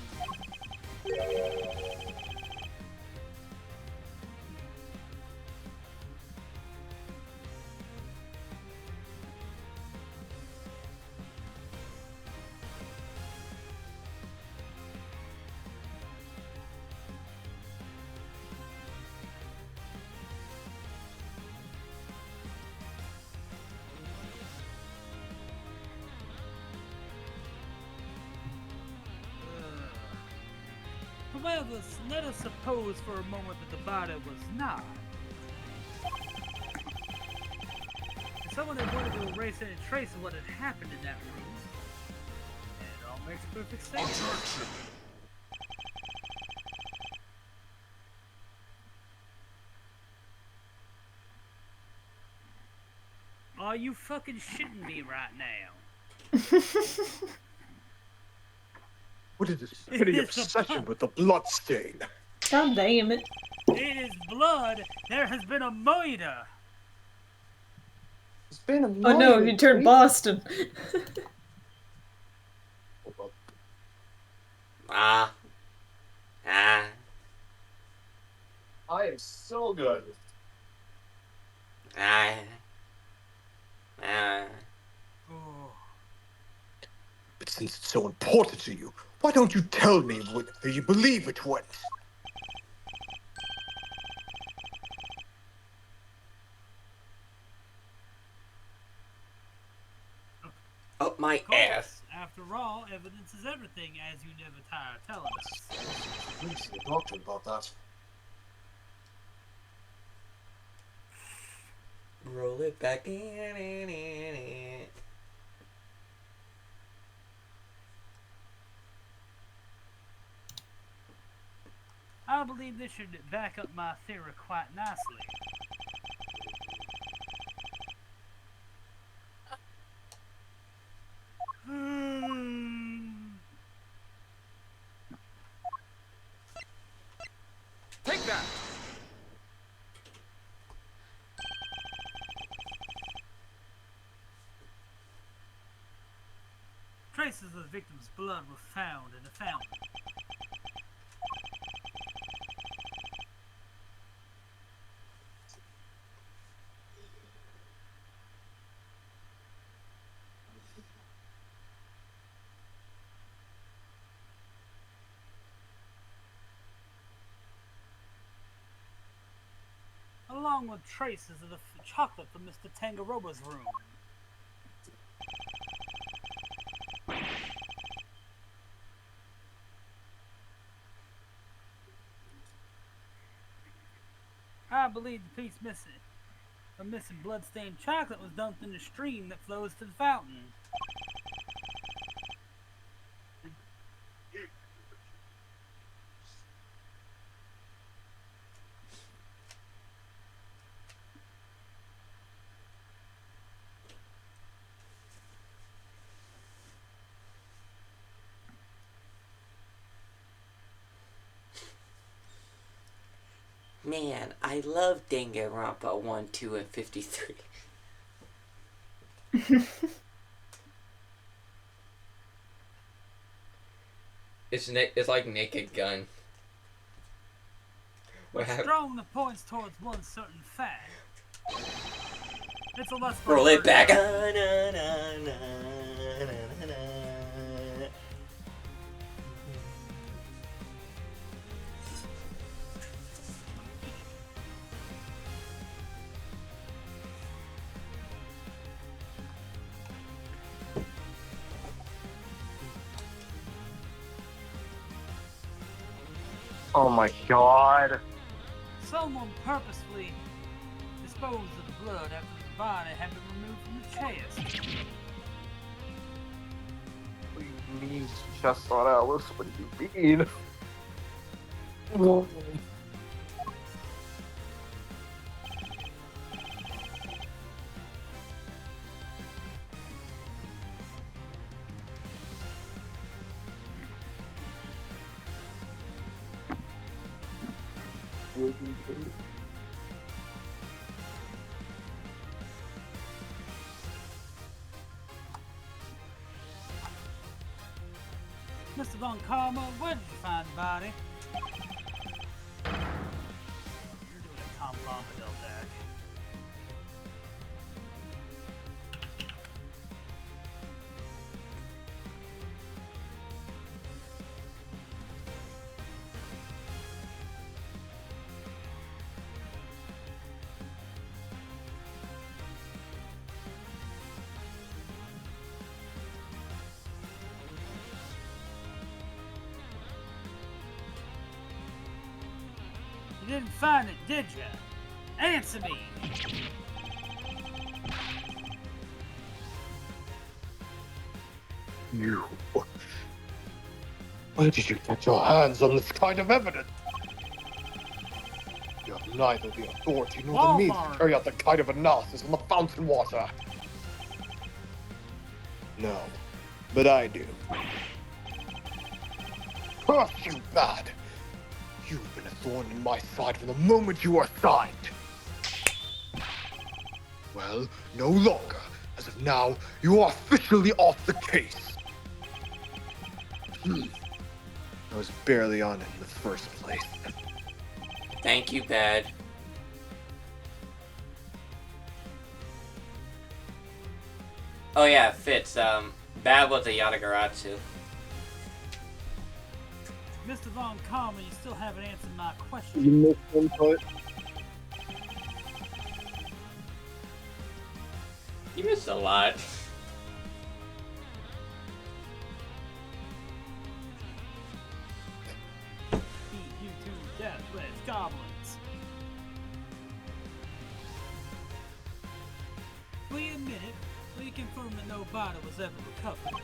However, let us suppose for a moment that the body was not. If someone had wanted to erase any trace of what had happened in that room, it all makes perfect sense. Are you fucking shitting me right now? What is this petty It's a obsession pun. with the blood stain? God damn it. It is blood. There has been a murder. It's been a Oh no, murder, he turned please. Boston. Ah. Ah. I am so good. Ah. Ah. Oh. But since it's so important to you, why don't you tell me whether you believe it went? Up my Of course. ass. After all, evidence is everything, as you never tire telling us. Please see a doctor about that. Roll it back in. I believe this should back up my theory quite nicely. Take that. Traces of the victim's blood were found in the fountain. Along with traces of the chocolate from Mr. Tangaroba's room. I believe the piece missing blood-stained chocolate was dumped in the stream that flows to the fountain. Man, I love Danganronpa 1, 2, and 53. It's like Naked Gun. What happened? Strongly points towards one certain fact. It's a less Roll it back. Oh my god. Someone purposefully disposed of the blood after the body had been removed from the chest. What do you mean, Chestnut Alice? What do you mean? Mr. Von Karma, where did you find the body? You're doing a Tom Bombadil dash. You didn't find it, did you? Answer me! You. Where did you get your hands on this kind of evidence? You have neither the authority nor the means to Walmart. carry out the kind of analysis on the fountain water. No, But I do. Curse you, bad! You've been a thorn in my side from the moment you were signed. Well, no longer. As of now, you are officially off the case. I was barely on it in the first place. Thank you, Bad. Oh yeah, Fitz, Bad was a Yatagarasu. Mr. Von Karma, you still haven't answered my question. You missed input. You missed a lot. Beat you to death with goblins. Will you admit it? Will you confirm that no body was ever recovered?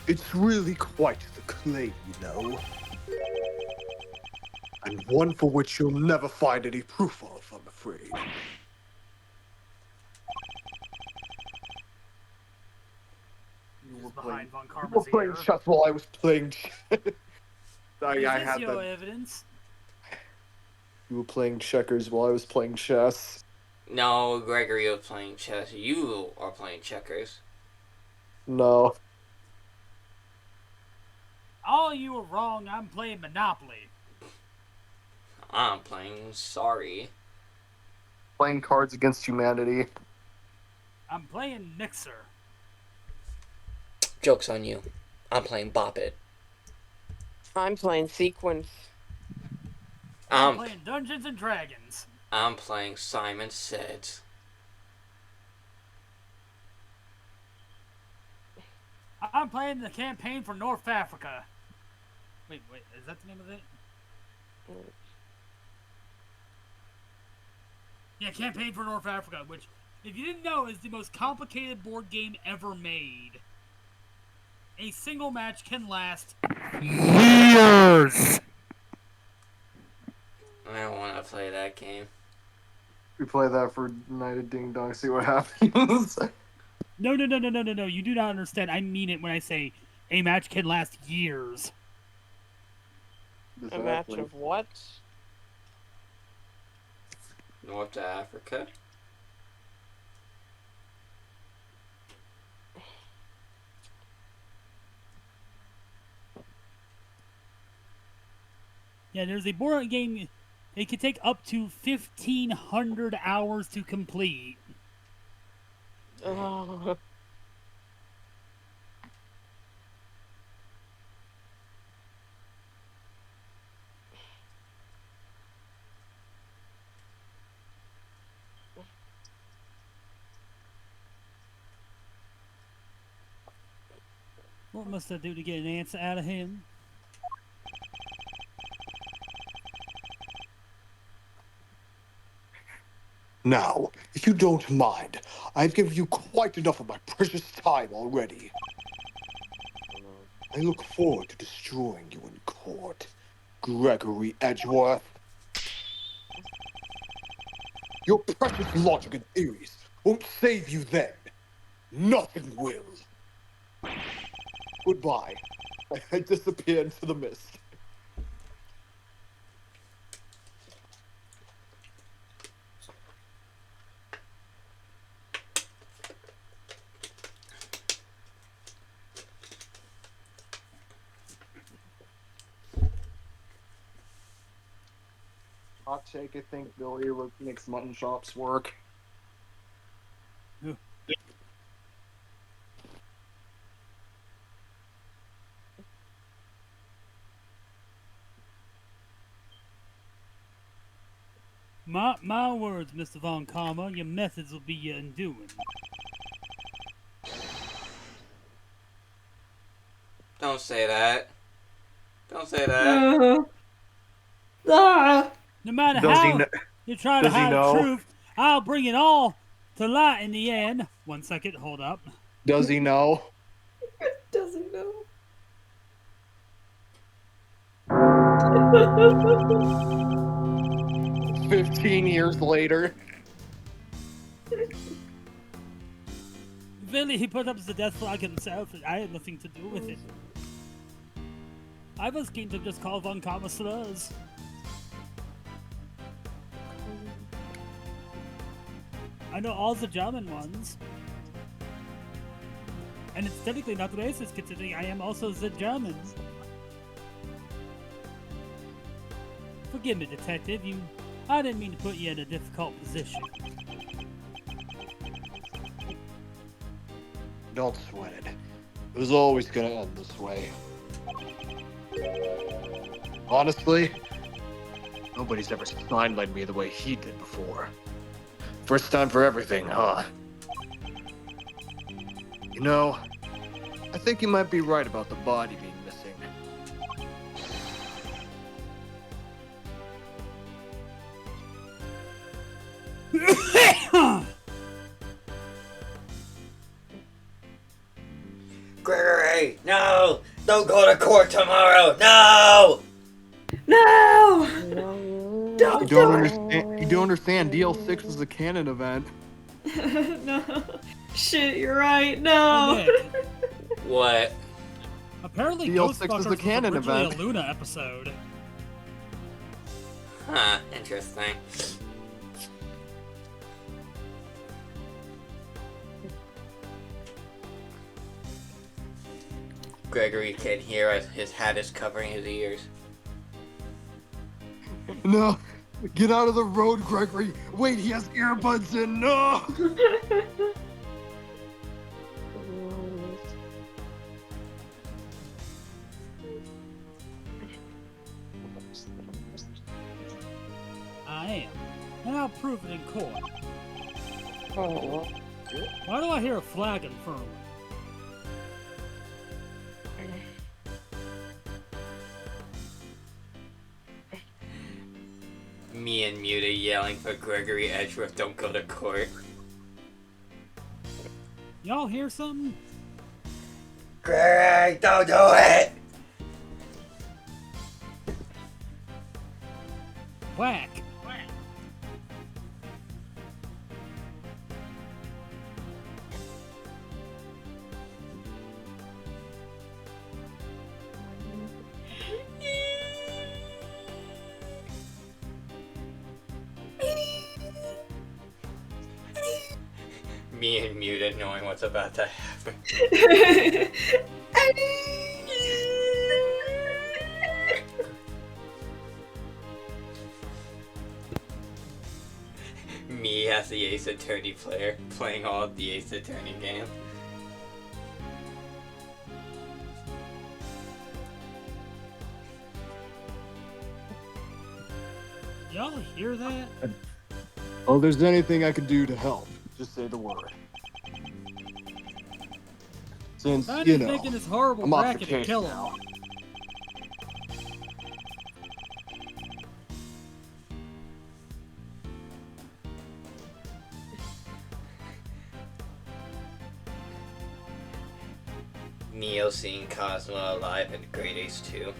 It's really quite the claim, you know. And one for which you'll never find any proof of, I'm afraid. You were Behind Von you Karma's were playing ear. chess while I was playing I Is this had your that. evidence? You were playing checkers while I was playing chess. No, Gregory was playing chess. You are playing checkers. No. All you were wrong, I'm playing Monopoly. I'm playing Sorry. Playing Cards Against Humanity. I'm playing Mixer. Joke's on you. I'm playing Bop It. I'm playing Sequence. I'm playing Dungeons and Dragons. I'm playing Simon Says. I'm playing the campaign for North Africa. Wait, is that the name of it? Yeah, campaign for North Africa, which, if you didn't know, is the most complicated board game ever made. A single match can last years. I don't want to play that game. We play that for Night of Ding Dong, see what happens. No. You do not understand. I mean it when I say a match can last years. A match of what? North Africa? Yeah, there's a board game. It can take up to 1,500 hours to complete. Oh. What must I do to get an answer out of him? Now, if you don't mind, I've given you quite enough of my precious time already. I look forward to destroying you in court, Gregory Edgeworth. Your precious logic and theories won't save you then. Nothing will. Goodbye. I disappear into the mist. Hot take, I think Billy makes mutton chops work. My words, Mr. Von Karma, your methods will be your undoing. Don't say that. Don't say that. No matter how You try to Does he hide the know? truth, I'll bring it all to light in the end. 1 second, hold up. Does he know? Does he know? 15 years later. Really, he put up the death flag himself, and I had nothing to do with it. I was keen to just call von Karma slurs. I know all the German ones. And it's technically not racist considering I am also the German. Forgive me, detective. I didn't mean to put you in a difficult position. Don't sweat it. It was always gonna end this way. Honestly, nobody's ever sidelined me the way he did before. First time for everything, huh? You know, I think you might be right about the body being missing. Gregory, no! Don't go to court tomorrow! No! No! No. Don't You do don't it! understand. You don't understand. DL6 was a canon event. No. Shit, you're right. No. Nick, What? apparently DL6 is Ghostbusters the was canon originally event. a Luna episode. Huh, interesting. Gregory can hear us. His hat is covering his ears. No, get out of the road, Gregory. Wait, he has earbuds in. No. I am. And I'll prove it in court. Oh. Why do I hear a flag unfurling? Me and Muta yelling for Gregory Edgeworth don't go to court. Y'all hear something? Gregory, don't do it! Whack. Me and Muta knowing what's about to happen. Me as the Ace Attorney player, playing all of the Ace Attorney games. Y'all hear that? Oh, there's anything I could do to help, just say the word. Since, I'm you just know, making this horrible I'm off the bracket to case kill now. him. Neo seeing Cosmo alive in Great Ace 2.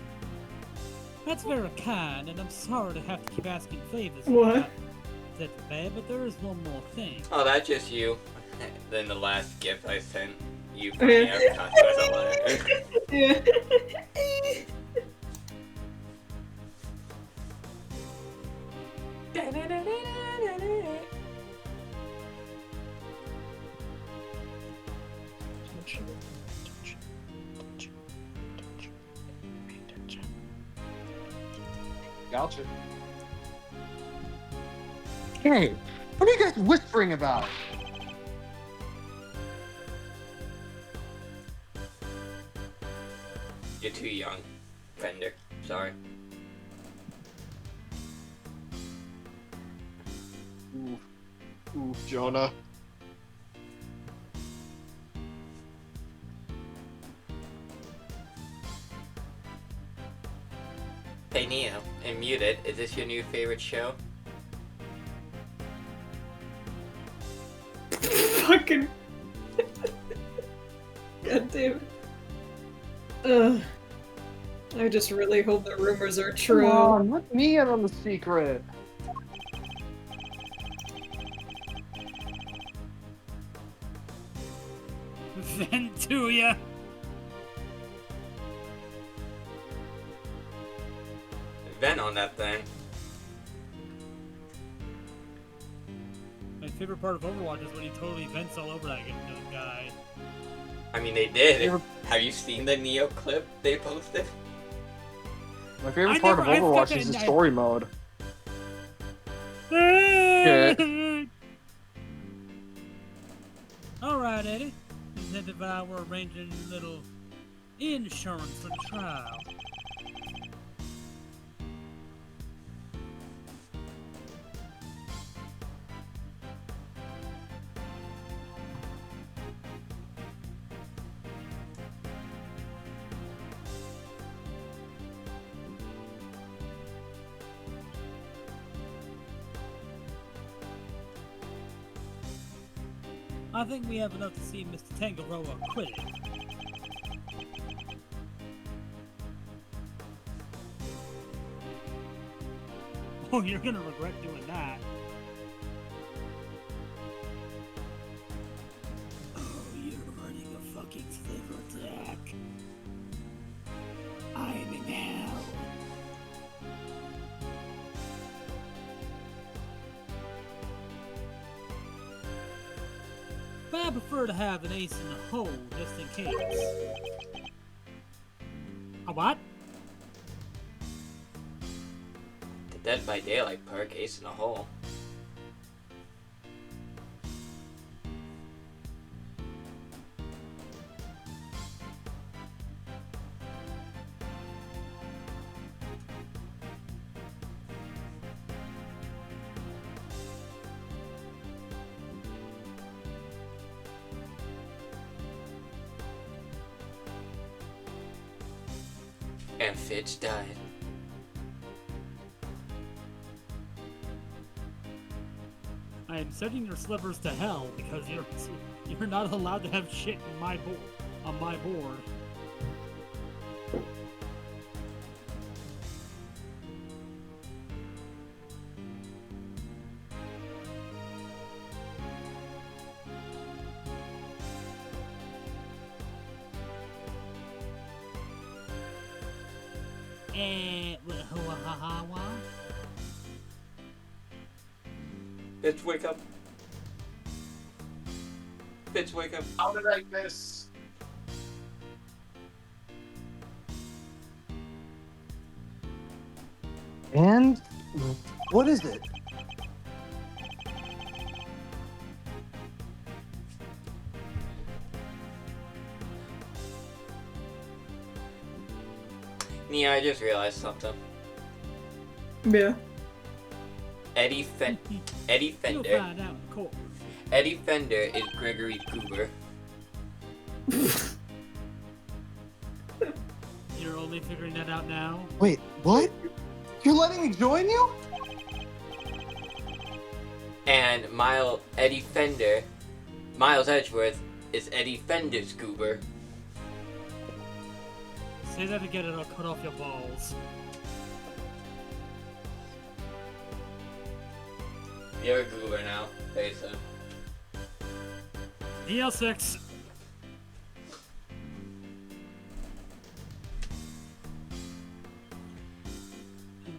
That's very kind, and I'm sorry to have to keep asking favors. What? That's bad, but there is one more thing. Oh, that's just you. Then the last gift I sent you pointing out Cosmo's alive. Yeah. Gotcha. Hey, what are you guys whispering about? You're too young, Fender. Sorry. Ooh, Jonah. Hey Neo, and Muted, is this your new favorite show? fucking. God damn it. Ugh. I just really hope the rumors are true. Come on, let me in on the secret. Vent to ya. Vent on that thing. My favorite part of Overwatch is when he totally vents all over that guy. I mean, they did. Favorite- Have you seen the Neo clip they posted? My favorite part of Overwatch is the story mode. Alright, Eddie. As if I were arranging a little insurance for the trial. I think we have enough to see Mr. Tangaroa acquitted. Oh, you're gonna regret doing that. Oh, you're running a fucking sliver attack. I'm in hell. But I prefer to have an ace in the hole just in case. A what? The Dead by Daylight perk, ace in a hole. And Fitch died. I am sending your slivers to hell because you're not allowed to have shit in my on my board. Bitch, wake up. Bitch, wake up. How did I miss? And what is it? Nia, I just realized something. Yeah. Eddie You'll Fender. find out in court. Eddie Fender is Gregory's goober. You're only figuring that out now? Wait, what? You're letting me join you? And Eddie Fender, Miles Edgeworth is Eddie Fender's goober. Say that again and I'll cut off your balls. You're a goober now, face him. DL6.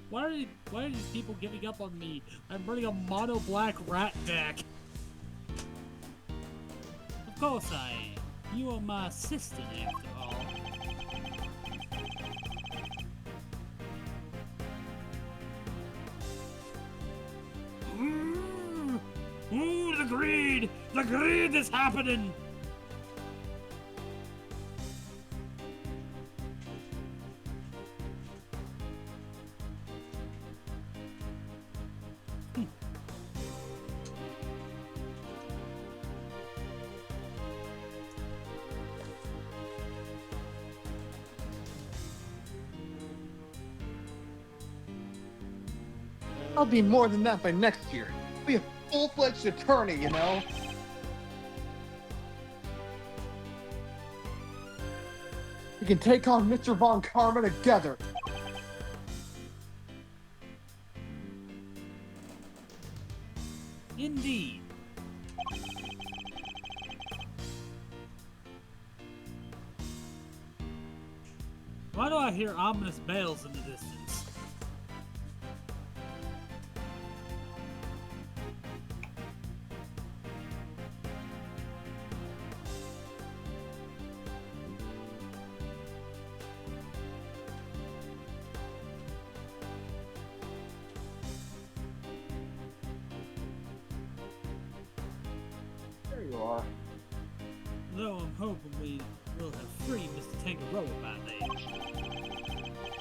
Why are these people giving up on me? I'm running a mono black rat deck. Of course I am. You are my assistant after all. Ooh, the greed! The greed is happening! I'll be more than that by next year. Be a full-fledged attorney, you know? We can take on Mr. Von Karma together. Indeed. Why do I hear ominous bells in the distance? There you are. Though I'm hoping we will have freed Mr. Tangaroa by then.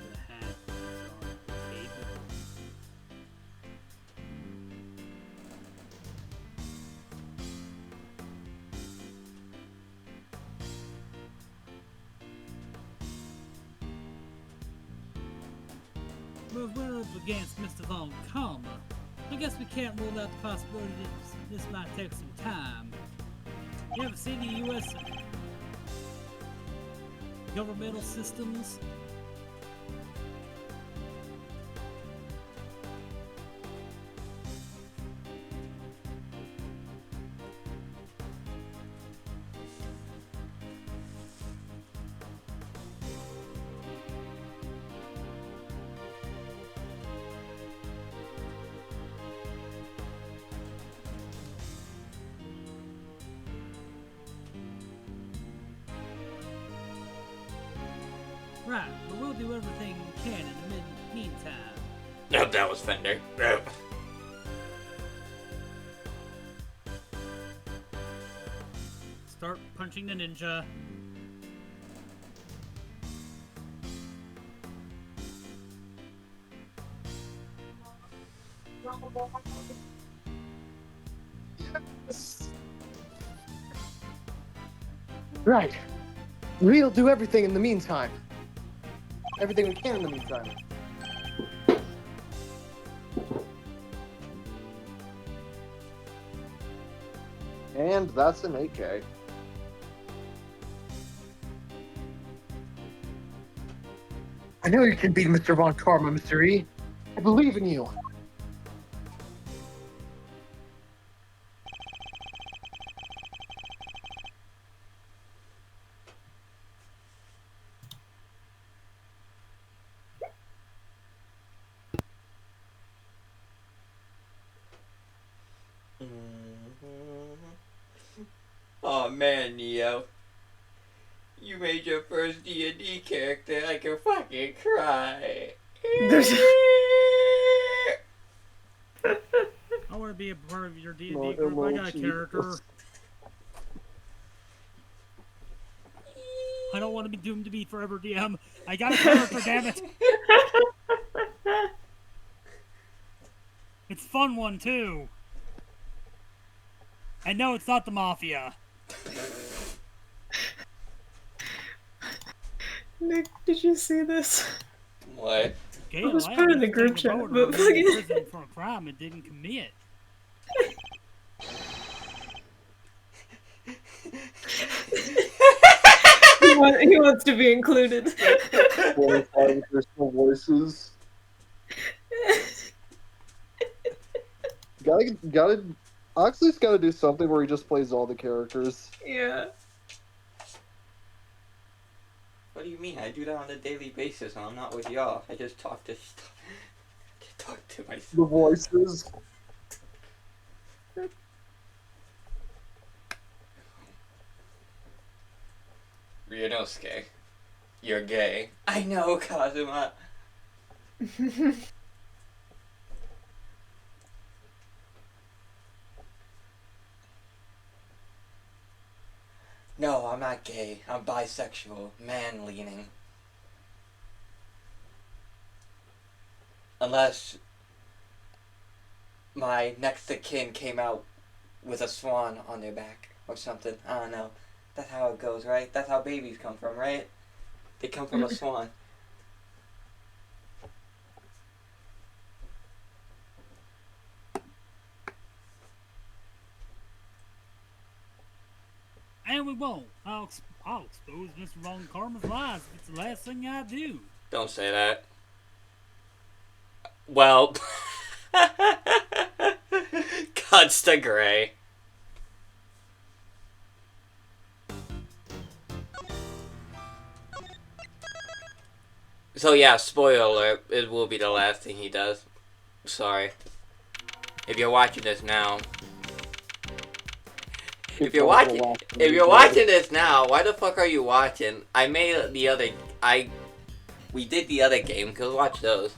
The hat is on the table. But if we're up against Mr. Von Karma, I guess we can't rule out the possibility that this might take some time. You ever seen the U.S. governmental systems? Right, but we'll do everything we can in the meantime. Nope, that was Fender. Nope. Start punching the ninja. Right. We'll do everything in the meantime. Everything we can in the meantime. And that's an AK. I know you can beat Mr. Von Karma, Mr. E. I believe in you. Oh man, Neo. You made your first D&D character. I can fucking cry. I want to be a part of your D&D My group. I got a emotions. character. I don't want to be doomed to be forever DM. I got a character, damn it. It's a fun one, too. And no, it's not the Mafia. Nick, did you see this? What? Gale It was put in the group chat, but fucking- prison for a crime it didn't commit. He wants to be included. There's no voices. Gotta. Oxley's gotta do something where he just plays all the characters. Yeah. What do you mean? I do that on a daily basis when I'm not with y'all. I just talk to myself. The voices. Ryunosuke, you're gay. I know, Kazuma. No, I'm not gay. I'm bisexual. Man-leaning. Unless my next of kin came out with a swan on their back or something. I don't know. That's how it goes, right? That's how babies come from, right? They come from a swan. And we won't. I'll expose Mr. Von Karma's lies if it's the last thing I do. Don't say that. Well, cuts to gray. So yeah, spoiler alert, it will be the last thing he does. Sorry. If you're watching this now. If you're watching this now, why the fuck are you watching? We did the other game, cause watch those.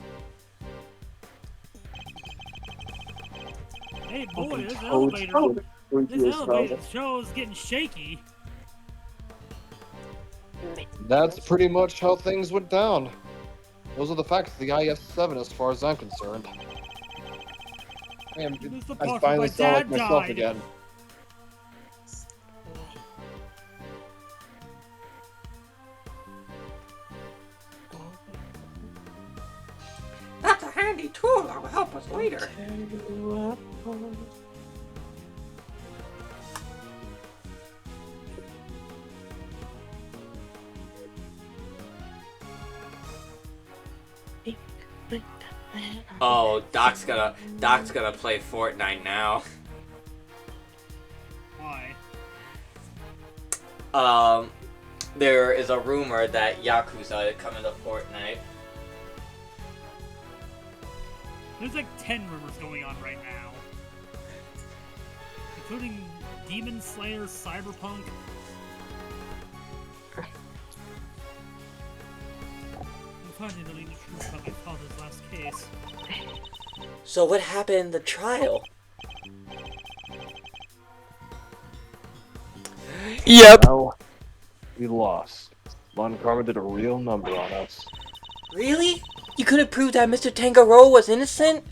Hey boy, this elevator show is getting shaky. That's pretty much how things went down. Those are the facts of the IS-7 as far as I'm concerned. Man, I finally sound like myself again. That's a handy tool that will help us later. Oh, Doc's gonna play Fortnite now. Why? There is a rumor that Yakuza is coming to Fortnite. There's like 10 rumors going on right now. Including Demon Slayer, Cyberpunk. I'm finding the leading truth about my father's last case. So what happened in the trial? Yep. Well, we lost. Von Karma did a real number on us. Really? You couldn't prove that Mr. Tangaroa was innocent?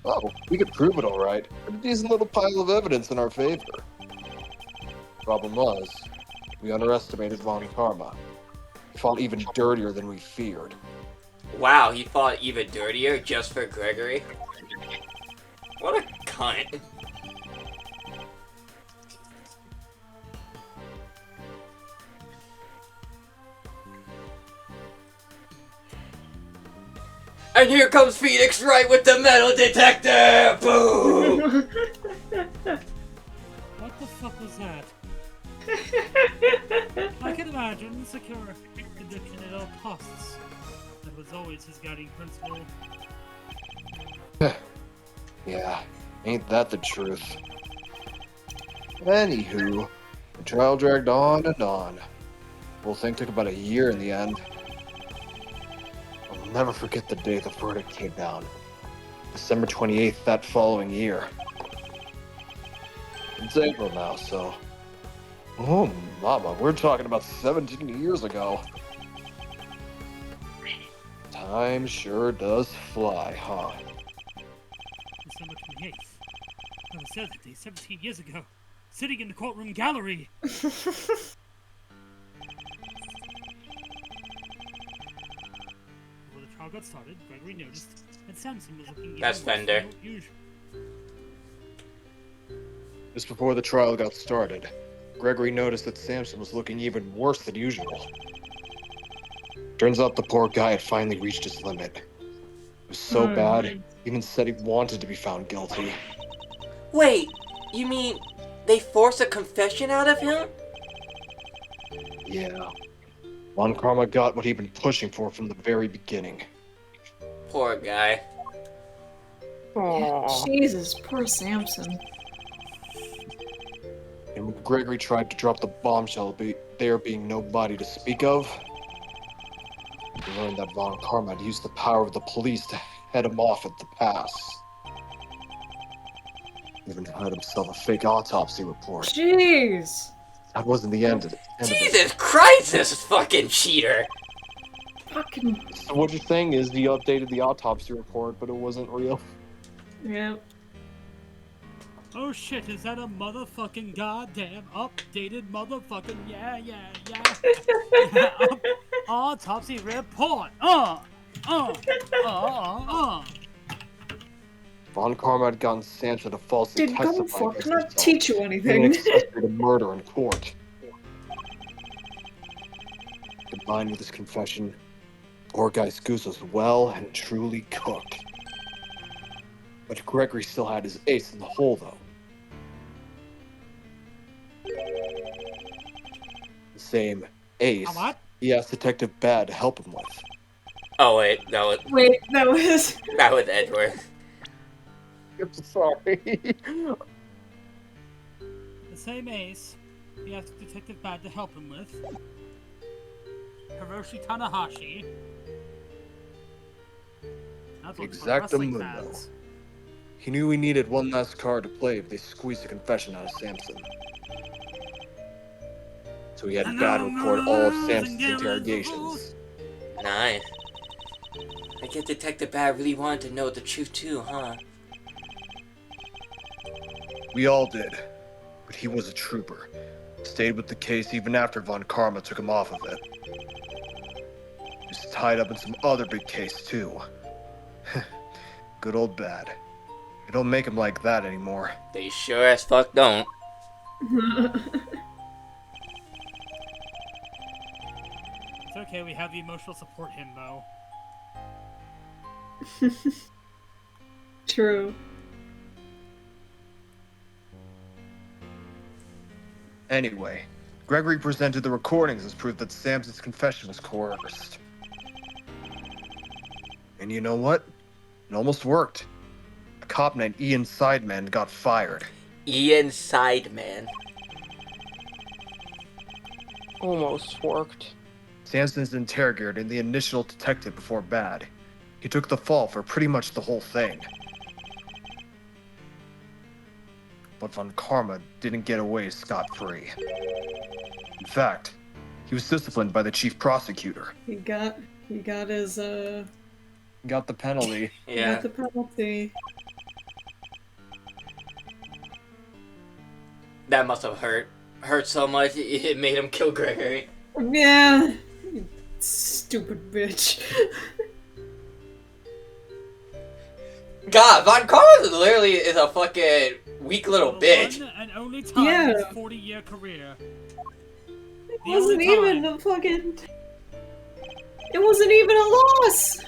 Oh, we could prove it all right. A decent little pile of evidence in our favor. Problem was, we underestimated Von Karma. He fought even dirtier than we feared. Wow, he fought even dirtier just for Gregory? What a cunt. And here comes Phoenix Wright with the metal detector! Boom! What the fuck was that? I can imagine secure conviction at all costs. That was always his guiding principle. Yeah, ain't that the truth? Anywho, the trial dragged on and on. The whole thing took about a year in the end. I'll never forget the day the verdict came down. December 28th that following year. It's April now, so... Oh, mama, we're talking about 17 years ago. Time sure does fly, huh? December 28th. I was there that day 17 years ago, sitting in the courtroom gallery. Before the trial got started, Gregory noticed that Samson was looking even That's worse Fender. than usual. Just before the trial got started, Gregory noticed that Samson was looking even worse than usual. Turns out the poor guy had finally reached his limit. It was so bad, he even said he wanted to be found guilty. Wait, you mean they forced a confession out of him? Yeah. Von Karma got what he'd been pushing for from the very beginning. Poor guy. Yeah, Jesus, poor Samson. And when Gregory tried to drop the bombshell, there being nobody to speak of, he learned that Von Karma had used the power of the police to head him off at the pass. Even had himself a fake autopsy report. Jeez. That wasn't the end of it. Jesus Christ, this fucking cheater! Fucking. So what you're saying is he updated the autopsy report, but it wasn't real. Yeah. Oh shit, is that a motherfucking goddamn updated motherfucking yeah. Yeah, autopsy report. Uh. Von Karma had gotten Sansa to falsely Did go testify fuck against not herself, teach you being an anything? accessory to murder in court. Combined with his confession, poor guy's goose was well and truly cooked. But Gregory still had his ace in the hole, though. The same ace What? he asked Detective Bad to help him with. Oh wait, Wait, that was. that was Edward. I'm sorry. The same ace he asked Detective Bad to help him with. Hiroshi Tanahashi. That's what's for wrestling Exactamundo. fans. He knew he needed one last card to play if they squeezed a confession out of Samson. So he had Bad record all of Samson's interrogations. Nice. I guess Detective Bad really wanted to know the truth too, huh? We all did. But he was a trooper. Stayed with the case even after Von Karma took him off of it. He was tied up in some other big case too. Good old Bad. They don't make him like that anymore. They sure as fuck don't. It's okay, we have the emotional support him though. True. Anyway, Gregory presented the recordings as proof that Samson's confession was coerced. And you know what? It almost worked. A cop named Ian Sideman got fired. Ian Sideman. Almost worked. Samson's interrogator and the initial detective before Bad. He took the fall for pretty much the whole thing. But Von Karma didn't get away scot-free. In fact, he was disciplined by the chief prosecutor. He got his Got the penalty. Yeah. got the penalty. That must have hurt so much it made him kill Gregory. Yeah. You stupid bitch. God, Von Karma literally is a fucking weak little bitch. One and only time Yeah. in his 40-year career. It wasn't even a fucking. It wasn't even a loss.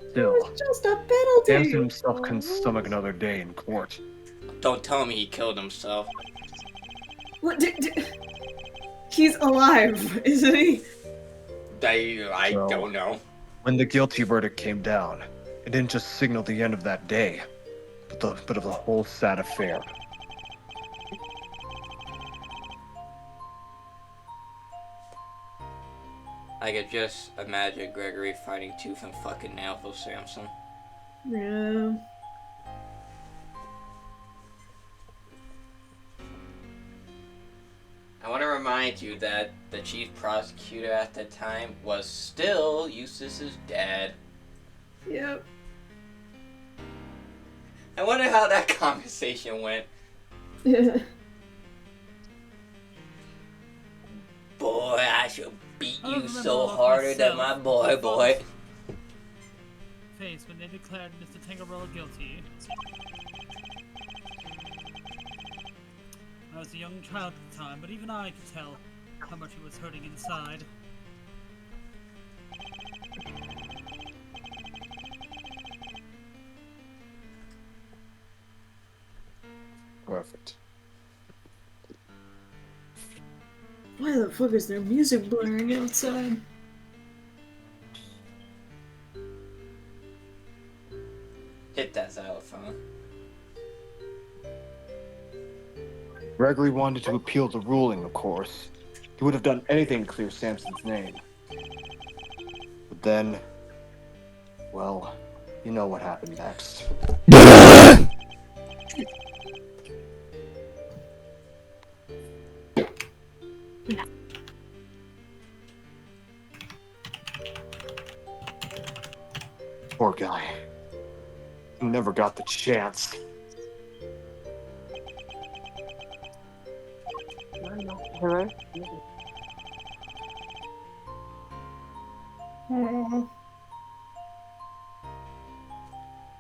It Still, was just a penalty. Samson himself couldn't stomach another day in court. Don't tell me he killed himself. What? He's alive, isn't he? I So- don't know. When the guilty verdict came down, it didn't just signal the end of that day, but of the whole sad affair. I could just imagine Gregory fighting tooth and fucking nail for Samson. Yeah. I want to remind you that the chief prosecutor at the time was still Eustace's dad. Yep. I wonder how that conversation went. Boy, I should beat I you remember so all harder than my myself. boy. Face when they declared Mr. Tangaroa guilty. I was a young child at the time, but even I could tell how much he was hurting inside. Perfect. Why the fuck is there music blaring outside? Hit that xylophone. Gregory wanted to appeal the ruling, of course. He would have done anything to clear Samson's name. But then, well, you know what happened next. Poor guy. Never got the chance. Hello?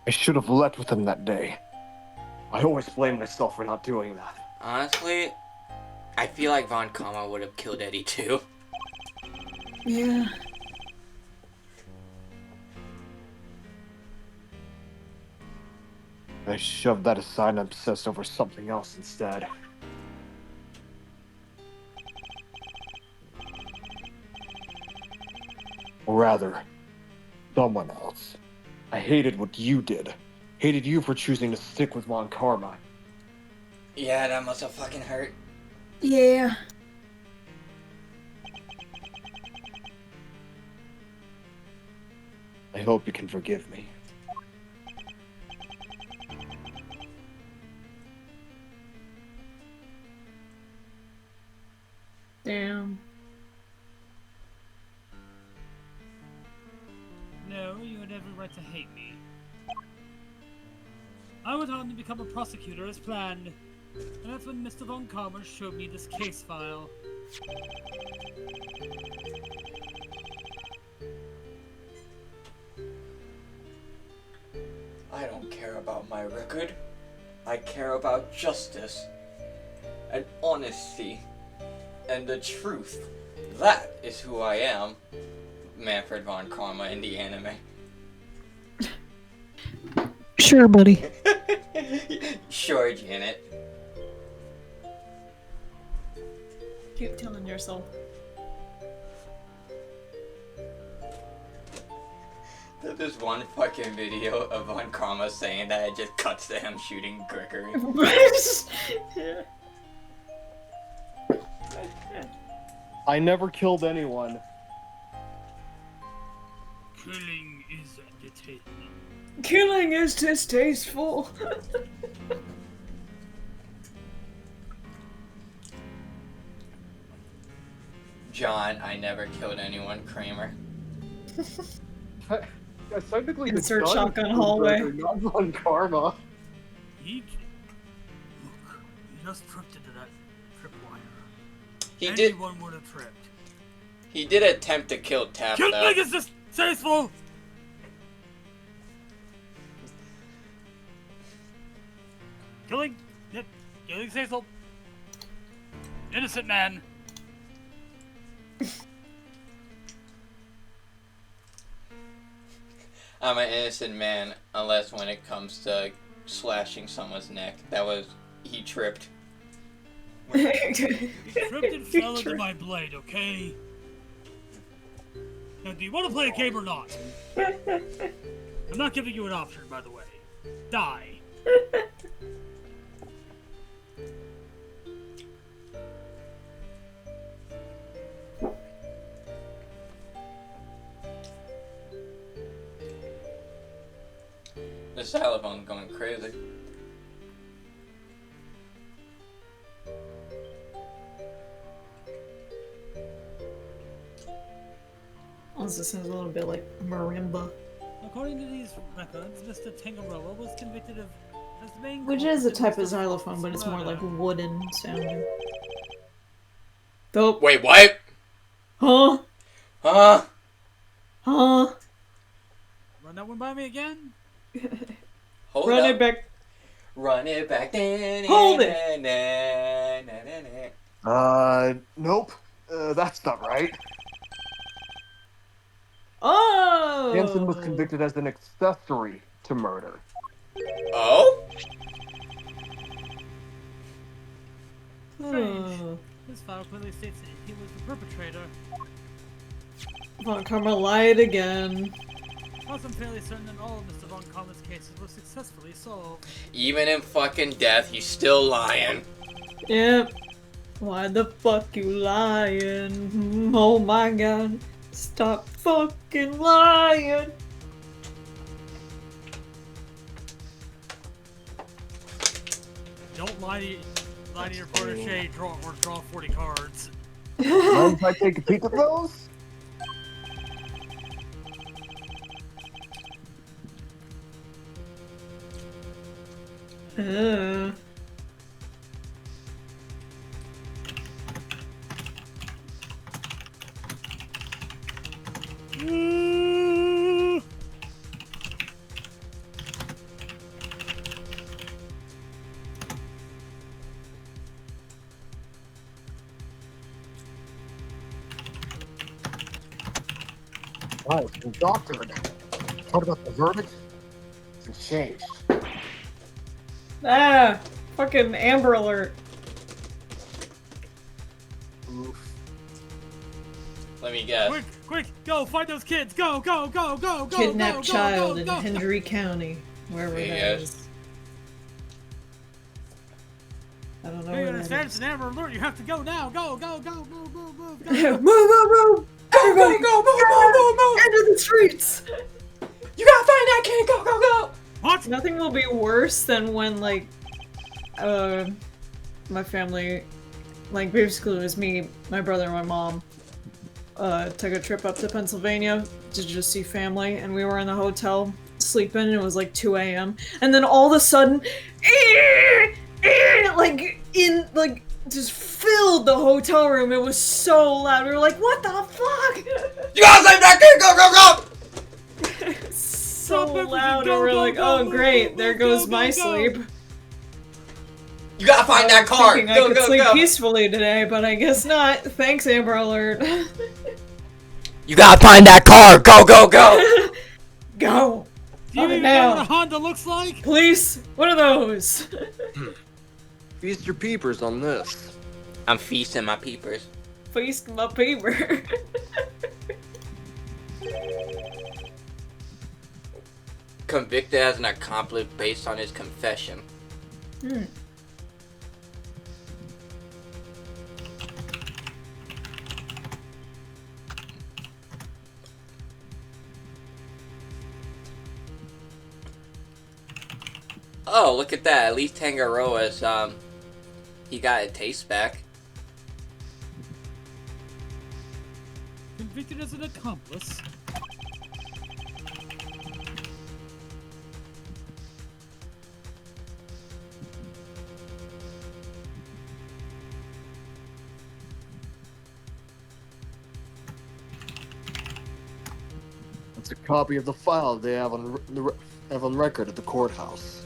I should have left with him that day. I always blame myself for not doing that. Honestly, I feel like Von Kama would have killed Eddie too. Yeah. I shoved that aside and obsessed over something else instead. Or rather, someone else. I hated what you did. Hated you for choosing to stick with Von Karma. Yeah, that must have fucking hurt. Yeah. I hope you can forgive me. Damn. No, you had every right to hate me. I went on to become a prosecutor as planned, and that's when Mr. Von Karma showed me this case file. I don't care about my record. I care about justice and honesty and the truth. That is who I am. Manfred Von Karma in the anime. Sure, buddy. Sure, Janet. Keep telling yourself. There's this one fucking video of Von Karma saying that it just cuts to him shooting Gregory. I never killed anyone. Killing is dictating. Killing is distasteful. John, I never killed anyone, Kramer. I technically Insert done shotgun killed hallway. Gregory, not Von Karma. Look, you just tripped into that tripwire. He did. Anyone would have tripped. He did attempt to kill Tap though. Killing is distasteful! Killing? Yep. Killing distasteful. Innocent man. I'm an innocent man, unless when it comes to slashing someone's neck. He tripped. Tripped and fell into my blade, okay? Now, do you want to play a game or not? I'm not giving you an option, by the way. Die. The xylophone going crazy. Also sounds a little bit like marimba. According to these records, Mr. Tangaroa was convicted of as the main Which culprit is a in type of Mr. xylophone, but Fox's it's more like murder. wooden sounding. Dope. Wait, what? Huh? Huh? Huh? Run that one by me again? Hold Run up. it back. Run it back. Hold it. Nope. That's not right. Oh! Hansen was convicted as an accessory to murder. Oh? Oh. This file clearly states that he was the perpetrator. Von Karma lied again. Plus, I'm fairly certain that all of Mr. Von Karma's cases were successfully solved. Even in fucking death, he's still lying. Yep. Why the fuck you lying? Oh my god. Stop fucking lying. Don't lie to your protege, draw 40 cards. Mind if I take a peek at those? Uh. Wow, it's been doctored. What about the verdict? It's changed. Ah! Fucking Amber Alert. Oof. Let me guess. Quick, quick, go find those kids. Go, go, go, go, go, Kidnapped go, child go, in go, go. Hendry County. Wherever that Yes. is. I don't know Hey, where understand? that It's is. an Amber Alert. You have to go now. Go, go, go, go, go, go, go. Move, move, move! Everybody, move! into the streets! You gotta find that kid! Go, go, go! What? Nothing will be worse than when, like, my family, like, basically it was me, my brother, and my mom, took a trip up to Pennsylvania to just see family, and we were in the hotel sleeping, and it was like 2 a.m., and then all of a sudden, like, just filled the hotel room. It was so loud. We were like, what the fuck? You gotta save that kid! Go, go, go! So Stop everything. loud, Go, and we're go, like, go, oh move, great, move, there move, goes go, my go, go. sleep. You gotta find that car! Thinking I Go, could go, sleep go! peacefully today, but I guess not. Thanks, Amber Alert. You gotta find that car! Go, go, go! Go! Do you On it even know what a now! Honda looks like? Police, what are those? Feast your peepers on this. I'm feasting my peepers. Feast my paper. Convicted as an accomplice based on his confession. Oh, look at that. At least Tangaroa's, he got a taste back. Convicted as an accomplice. It's a copy of the file they have on record at the courthouse.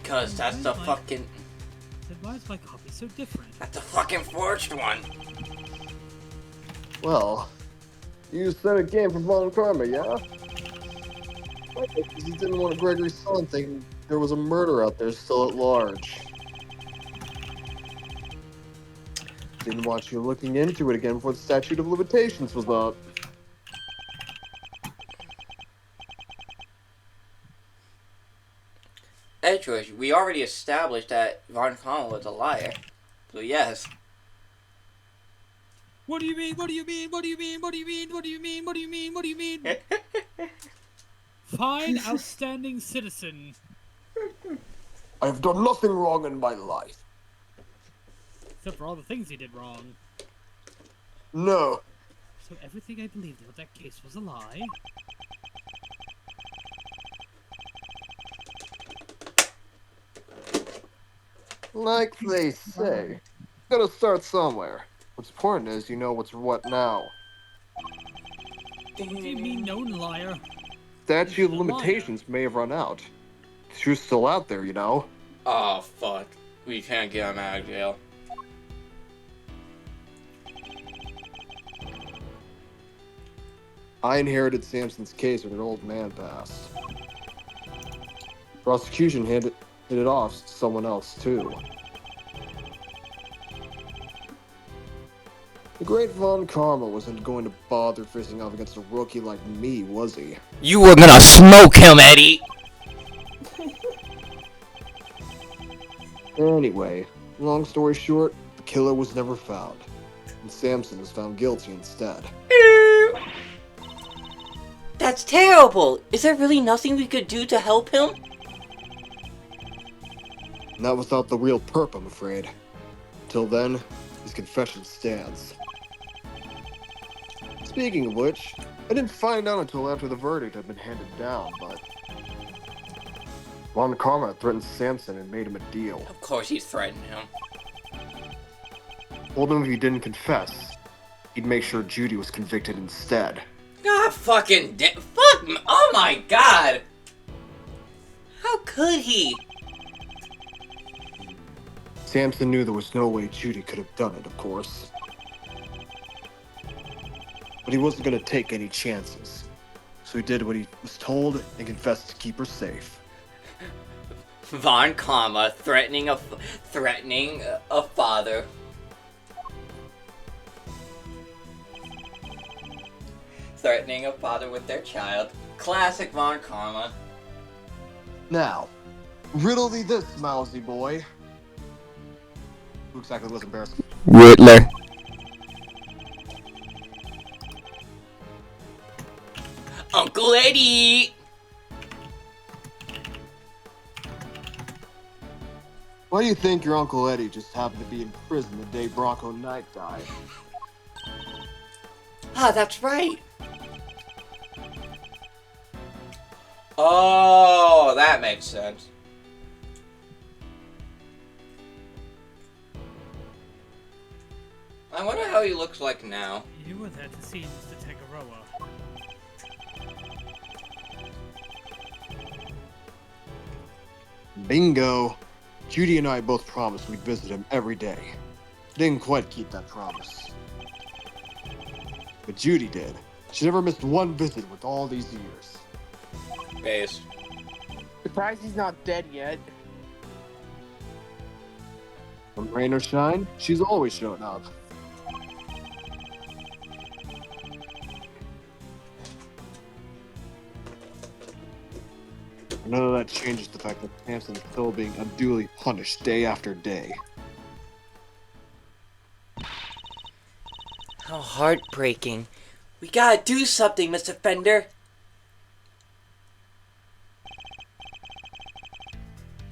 Because that's the fucking... Then why is my copy so different? That's the fucking forged one. Well, you said it came from Von Karma, yeah? Because you didn't want Gregory's son thinking there was a murder out there still at large. Didn't want you looking into it again before the statute of limitations was up. Edgeworth, we already established that Von Connell was a liar. So yes. What do you mean? What do you mean? What do you mean? What do you mean? What do you mean? What do you mean? What do you mean? Fine, outstanding citizen. I have done nothing wrong in my life. Except for all the things he did wrong. No. So everything I believed about that case was a lie? Like they say, gotta start somewhere. What's important is you know what's what now. What do you mean, known liar? Statute of He's a liar. limitations may have run out. The truth's still out there, you know. Oh, fuck. We can't get him out of jail. I inherited Samson's case when an old man passed. Prosecution handed it off to someone else, too. The great Von Karma wasn't going to bother facing off against a rookie like me, was he? You were gonna smoke him, Eddie! Anyway, long story short, the killer was never found, and Samson was found guilty instead. That's terrible! Is there really nothing we could do to help him? Not without the real perp, I'm afraid. Till then, his confession stands. Speaking of which, I didn't find out until after the verdict had been handed down, but Von Karma threatened Samson and made him a deal. Of course he's threatening him. Told him if he didn't confess, he'd make sure Judy was convicted instead. God fucking fuck! Oh my god! How could he? Samson knew there was no way Judy could have done it, of course. But he wasn't going to take any chances. So he did what he was told and confessed to keep her safe. Von Karma threatening a father. Threatening a father with their child. Classic Von Karma. Now, riddle thee this, mousy boy. Who exactly was embarrassing? Riddler. Uncle Eddie! Why do you think your Uncle Eddie just happened to be in prison the day Bronco Knight died? Ah, that's right. Oh, that makes sense. I wonder how he looks like now. You were there to see Mr. Tegaroa. Bingo! Judy and I both promised we'd visit him every day. Didn't quite keep that promise. But Judy did. She never missed one visit with all these years. Base. Surprised he's not dead yet. From rain or shine, she's always showing up. None of that changes the fact that Samson's still being unduly punished day after day. How heartbreaking. We gotta do something, Mr. Fender.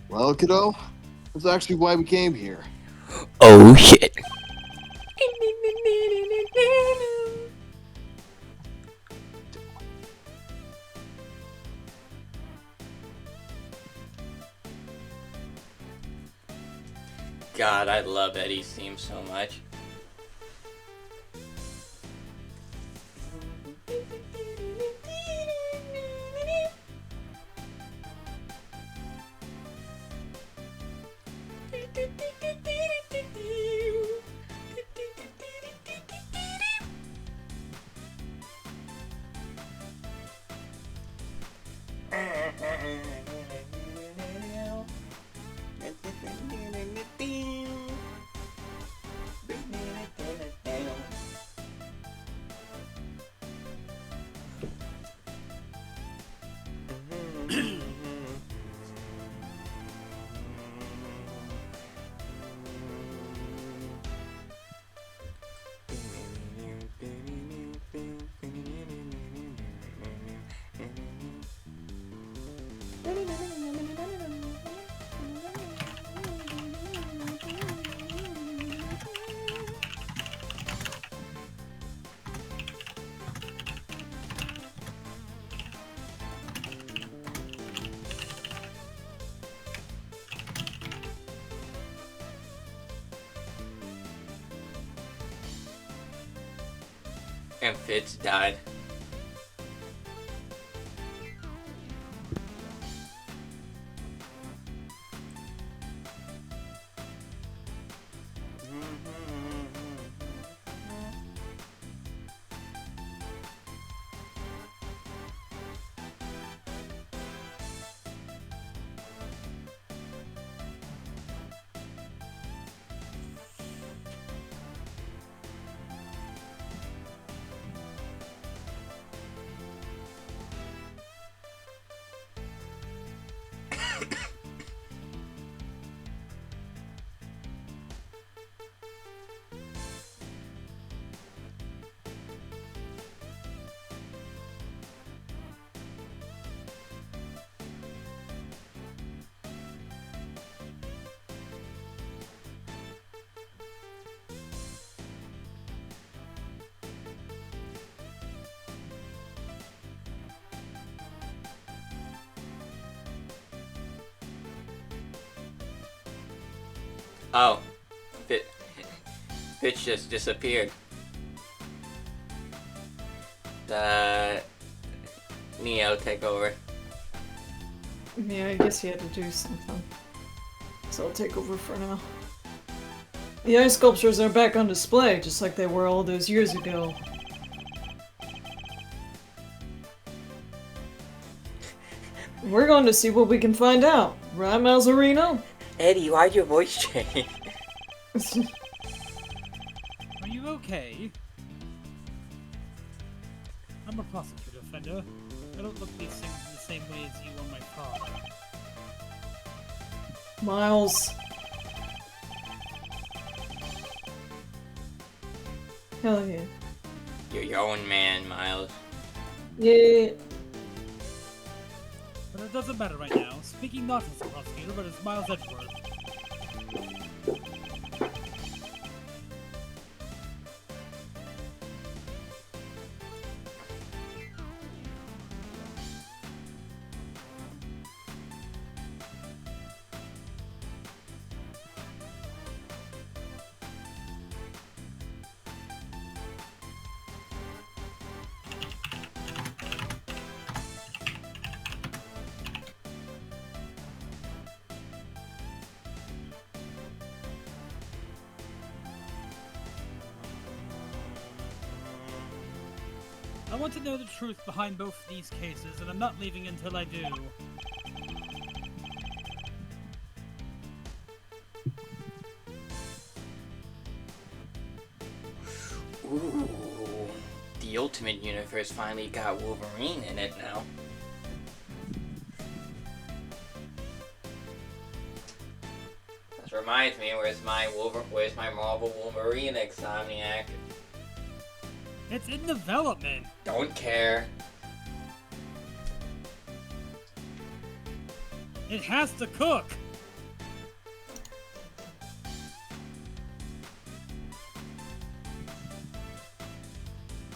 Well, kiddo, that's actually why we came here. Oh shit. God, I love Eddie's theme so much. And Fitz died. Oh. Bitch just disappeared. Neo, take over. Yeah, I guess he had to do something. So I'll take over for now. The ice sculptures are back on display, just like they were all those years ago. We're going to see what we can find out. Right, Malzarino? Eddie, why'd your voice change? Are you okay? I'm a prosecutor, Fender. I don't look these things in the same way as you or my father. Miles. Hell yeah. You're your own man, Miles. Yeah. But it doesn't matter right now. Speaking not as a prosecutor, but as Miles Edgeworth. I want to know the truth behind both of these cases, and I'm not leaving until I do. Ooh. The Ultimate Universe finally got Wolverine in it now. This reminds me, where's my Marvel Wolverine, Insomniac? It's in development. Don't care. It has to cook.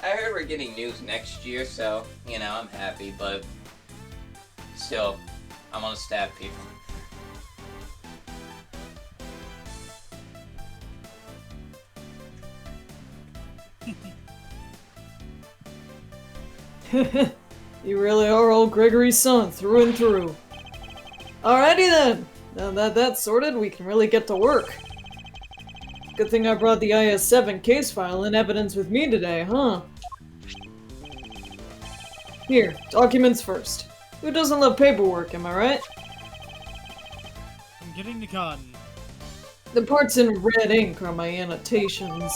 I heard we're getting news next year, so, you know, I'm happy, but still, I'm gonna stab people. You really are old Gregory's son, through and through. Alrighty then! Now that that's sorted, we can really get to work. Good thing I brought the IS-7 case file and evidence with me today, huh? Here, documents first. Who doesn't love paperwork, am I right? I'm getting the gun. The parts in red ink are my annotations.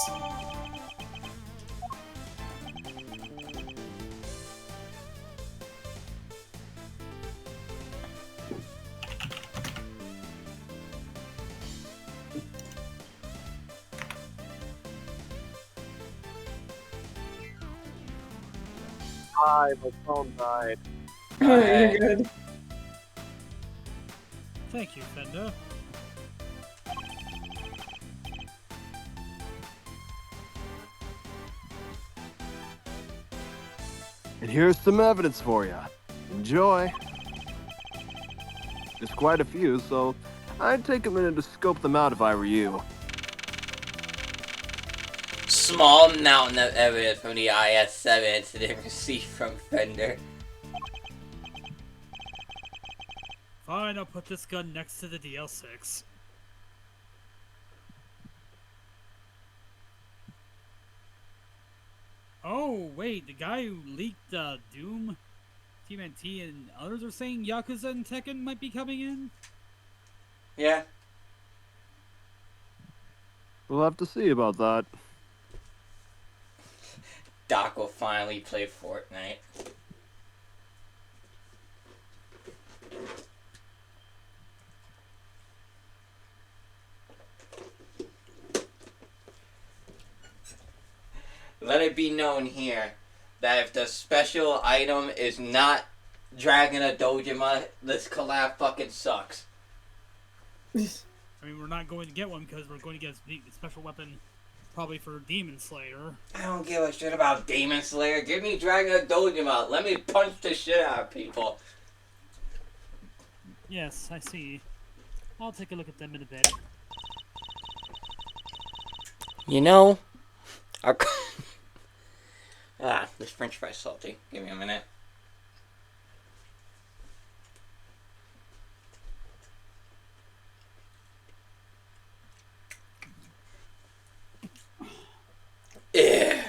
Hi, my phone died. You're good. Thank you, Fender. And here's some evidence for you. Enjoy. There's quite a few, so I'd take a minute to scope them out if I were you. Small mountain of evidence from the IS-7 incident received from Fender. Fine, I'll put this gun next to the DL6. Oh, wait, the guy who leaked Doom, TMNT, and others are saying Yakuza and Tekken might be coming in? Yeah. We'll have to see about that. Doc will finally play Fortnite. Let it be known here that if the special item is not Dragon of Dojima, this collab fucking sucks. I mean, we're not going to get one because we're going to get a special weapon probably for Demon Slayer. I don't give a shit about Demon Slayer. Give me Dragon of Dojima. Let me punch the shit out of people. Yes, I see. I'll take a look at them in a bit. You know, our this French fry's salty. Give me a minute. Ugh.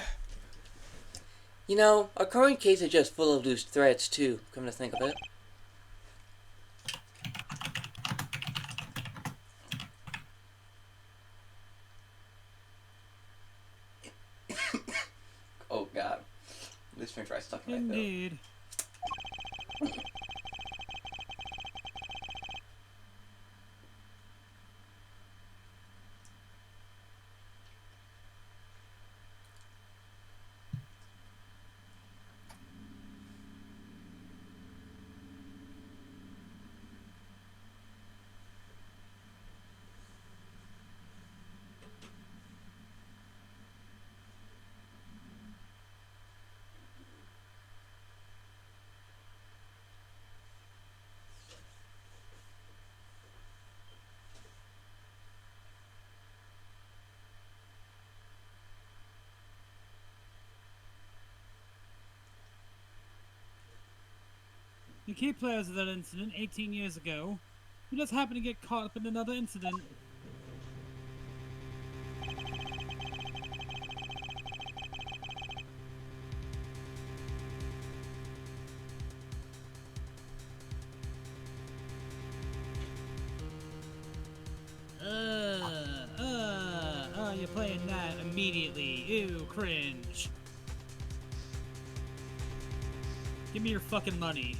You know, our current case is just full of loose threads too. Come to think of it. Oh God, this French fry's stuck in my throat. Indeed. The key players of that incident 18 years ago, who just happened to get caught up in another incident. You're playing that immediately. Ew, cringe. Give me your fucking money.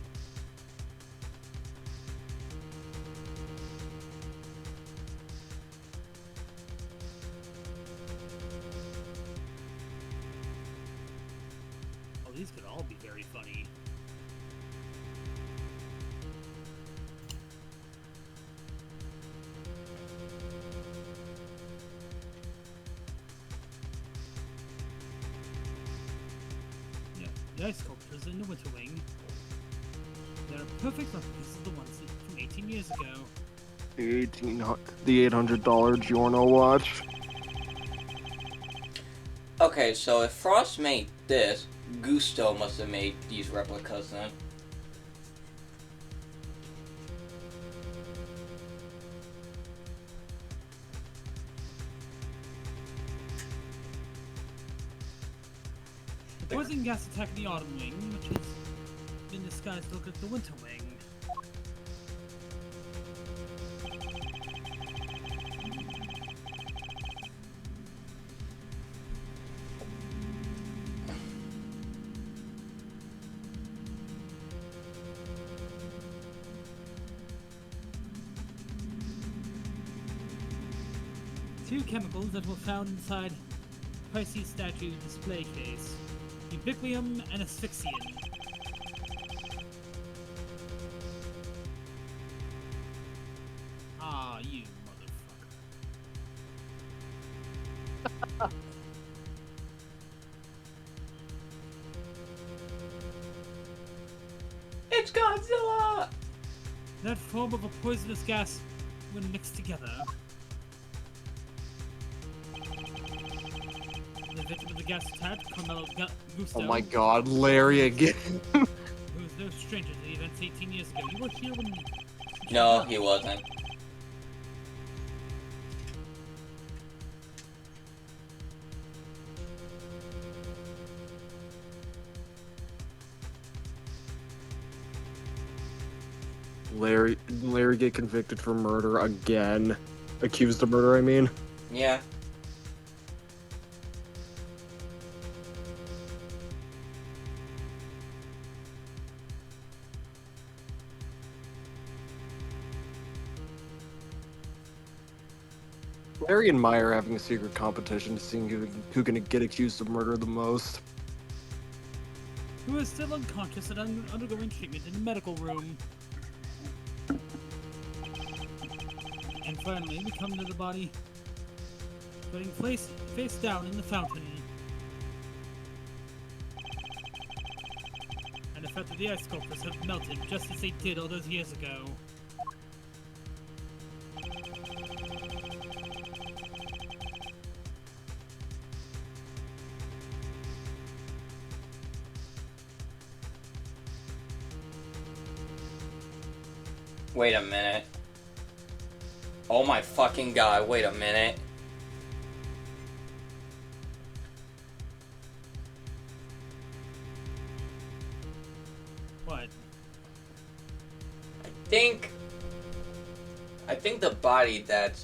Oh, these could all be very funny. Yeah, the ice sculptures in the Winter Wing. They're perfect replicas of the ones from 18 years ago. The $800 Giorno watch. Okay, so if Frost made this, Gusto must have made these replicas then. The poison gas attacked the Autumn Wing, which has been disguised to look like the Winter Wing. Two chemicals that were found inside Pisces statue display case. Ubiquium and asphyxian. Ah, you motherfucker. It's Godzilla! That form of a poisonous gas when mixed together. The victim of the gas attack, Carmelo Gusto. Oh my god, Larry again. Who was no stranger to the events 18 years ago. You were here when... No, he wasn't. Larry get convicted for murder again. Accused of murder, I mean. Yeah. Larry and Maya are having a secret competition to see who can get accused of murder the most. Who is still unconscious and undergoing treatment in the medical room. And finally, we come to the body, putting face down in the fountain. And the fact that the ice sculptures have melted just as they did all those years ago. Wait a minute. Oh my fucking god, wait a minute. What? I think the body that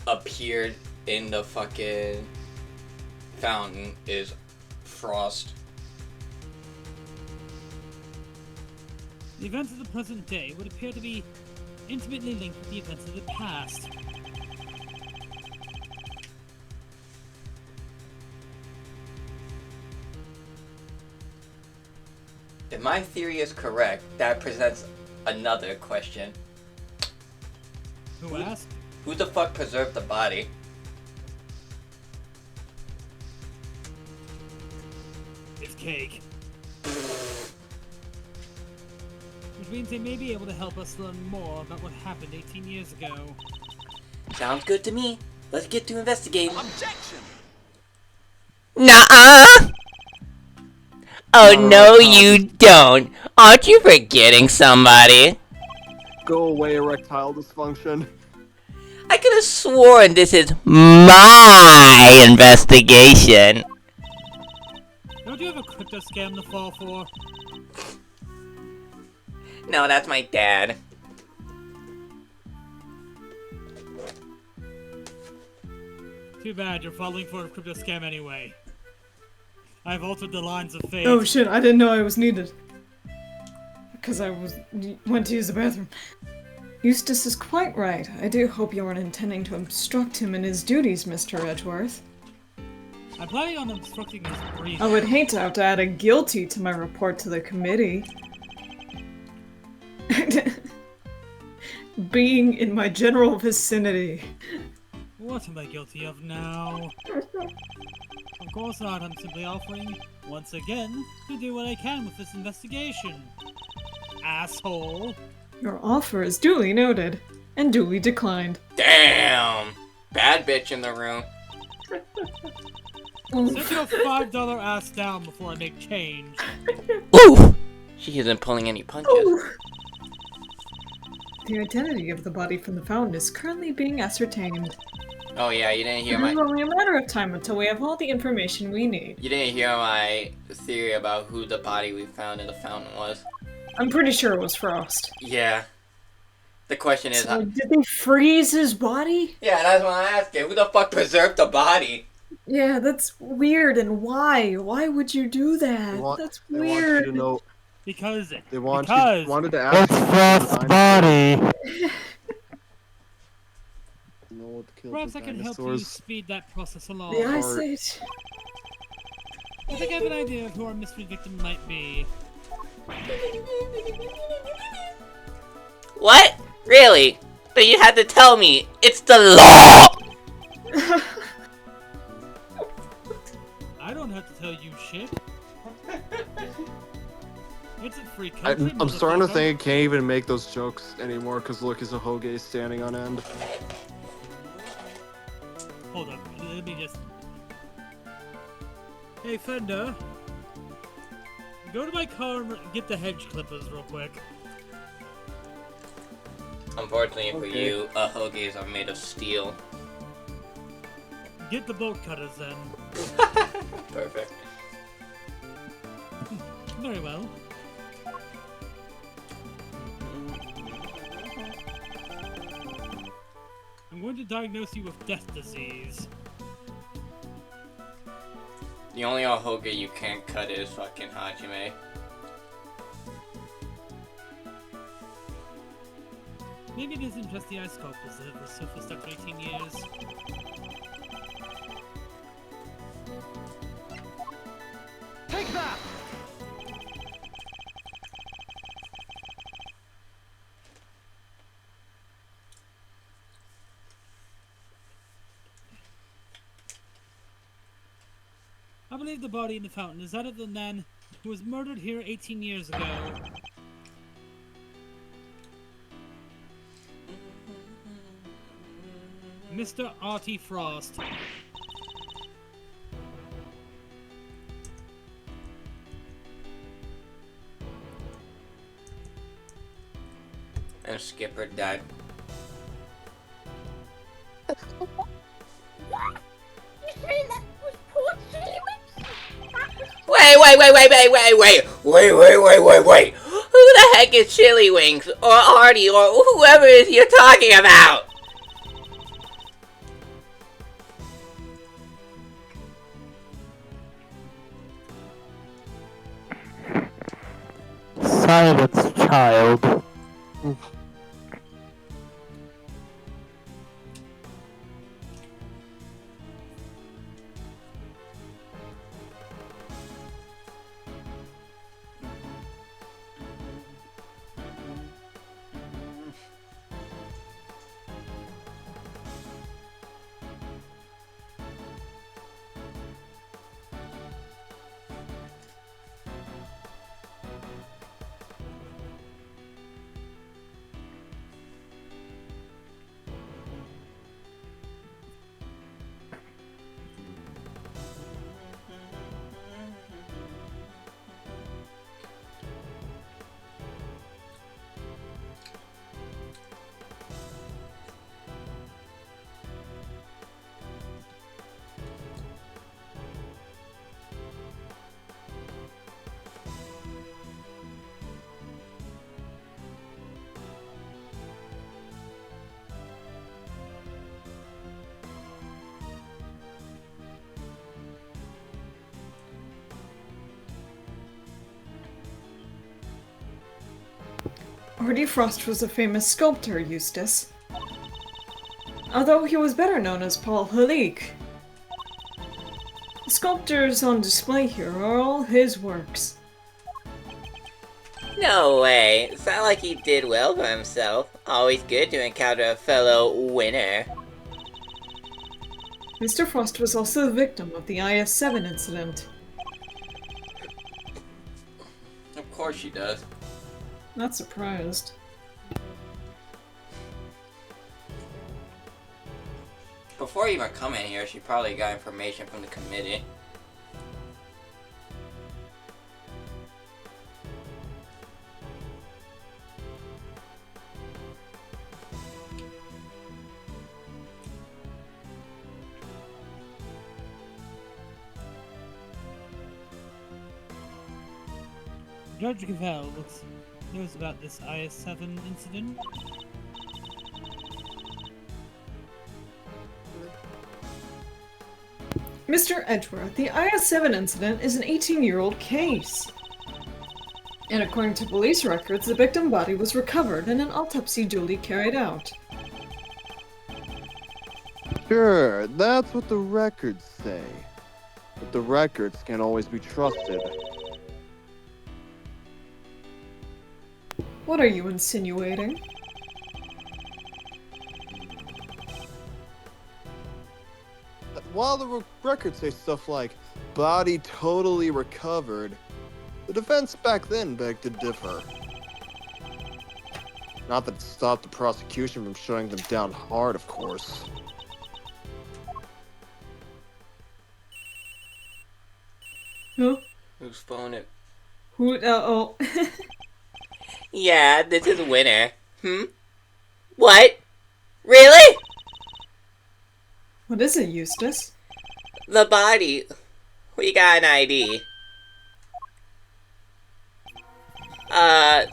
appeared in the fucking fountain is Frost. The events of the present day would appear to be intimately linked with the events of the past. If my theory is correct, that presents another question. Who asked? Who the fuck preserved the body? It's Cake. Which means they may be able to help us learn more about what happened 18 years ago. Sounds good to me. Let's get to investigating. Objection! Nuh-uh. Oh, no, you don't. Aren't you forgetting somebody? Go away, erectile dysfunction. I could have sworn this is my investigation. Don't you have a crypto scam to fall for? No, that's my dad. Too bad, you're falling for a crypto scam anyway. I've altered the lines of fate. Oh shit, I didn't know I was needed. Because went to use the bathroom. Eustace is quite right. I do hope you aren't intending to obstruct him in his duties, Mr. Edgeworth. I'm planning on obstructing his breathing. I would hate to have to add a guilty to my report to the committee. Being in my general vicinity. What am I guilty of now? Of course not, I'm simply offering, once again, to do what I can with this investigation. Asshole! Your offer is duly noted, and duly declined. Damn! Bad bitch in the room. Set your $5 ass down before I make change. Ooh! She isn't pulling any punches. Ooh. The identity of the body from the fountain is currently being ascertained. Oh yeah, you didn't hear It my... is only a matter of time until we have all the information we need. You didn't hear my theory about who the body we found in the fountain was? I'm pretty sure it was Frost. Yeah. The question is... So, did they freeze his body? Yeah, that's what I'm asking. Who the fuck preserved the body? Yeah, that's weird, and why? Why would you do that? That's They weird. want you to know. Because They want because you, wanted to ask. it's Frost's body. Know what killed Perhaps the I can help you dinosaurs. speed that process along. The eyesight. I think I have an idea of who our mystery victim might be. What? Really? But you had to tell me. It's the law! I don't have to tell you shit. It's a free country, I'm starting to motherfucker. think I can't even make those jokes anymore because look, is a Hoge standing on end. Hold up, let me just... Hey, Fender. Go to my car and get the hedge clippers real quick. Unfortunately for Okay. you, hoagies are made of steel. Get the bolt cutters then. Perfect. Very well. I'm going to diagnose you with death disease. The only Ahoga you can't cut is fucking Hajime. Maybe it isn't just the ice sculptors that have surfaced after 18 years. Take that! I believe the body in the fountain is that of the man who was murdered here 18 years ago. Mr. Artie Frost. And Skipper died. Wait. Who the heck is Chili Wings or Artie or whoever it is you're talking about? Silence, child. Artie Frost was a famous sculptor, Eustace. Although he was better known as Paul Halik. The sculptures on display here are all his works. No way. Sound like he did well for himself. Always good to encounter a fellow winner. Mr. Frost was also the victim of the IS-7 incident. Of course she does. Not surprised. Before even coming here, she probably got information from the committee. Judge Cavell knows about this IS-7 incident. Mr. Edgeworth, the IS-7 incident is an 18-year-old case. And according to police records, the victim body was recovered and an autopsy duly carried out. Sure, that's what the records say. But the records can't always be trusted. What are you insinuating? While the records say stuff like, body totally recovered, the defense back then begged to differ. Not that it stopped the prosecution from shutting them down hard, of course. Huh? Whose phone it? Who? Oh. Yeah, this is winner. What? Really? What is it, Eustace? The body. We got an ID.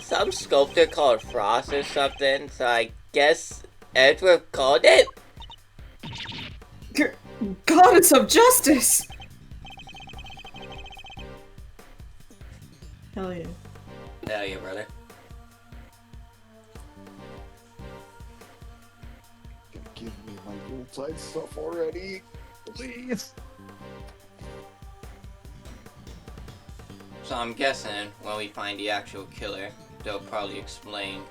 Some sculptor called Frost or something, so I guess Edward called it? Goddess of Justice! Hell yeah. Hell yeah, brother. Give me my roadside stuff already, please. So I'm guessing when we find the actual killer, they'll probably explain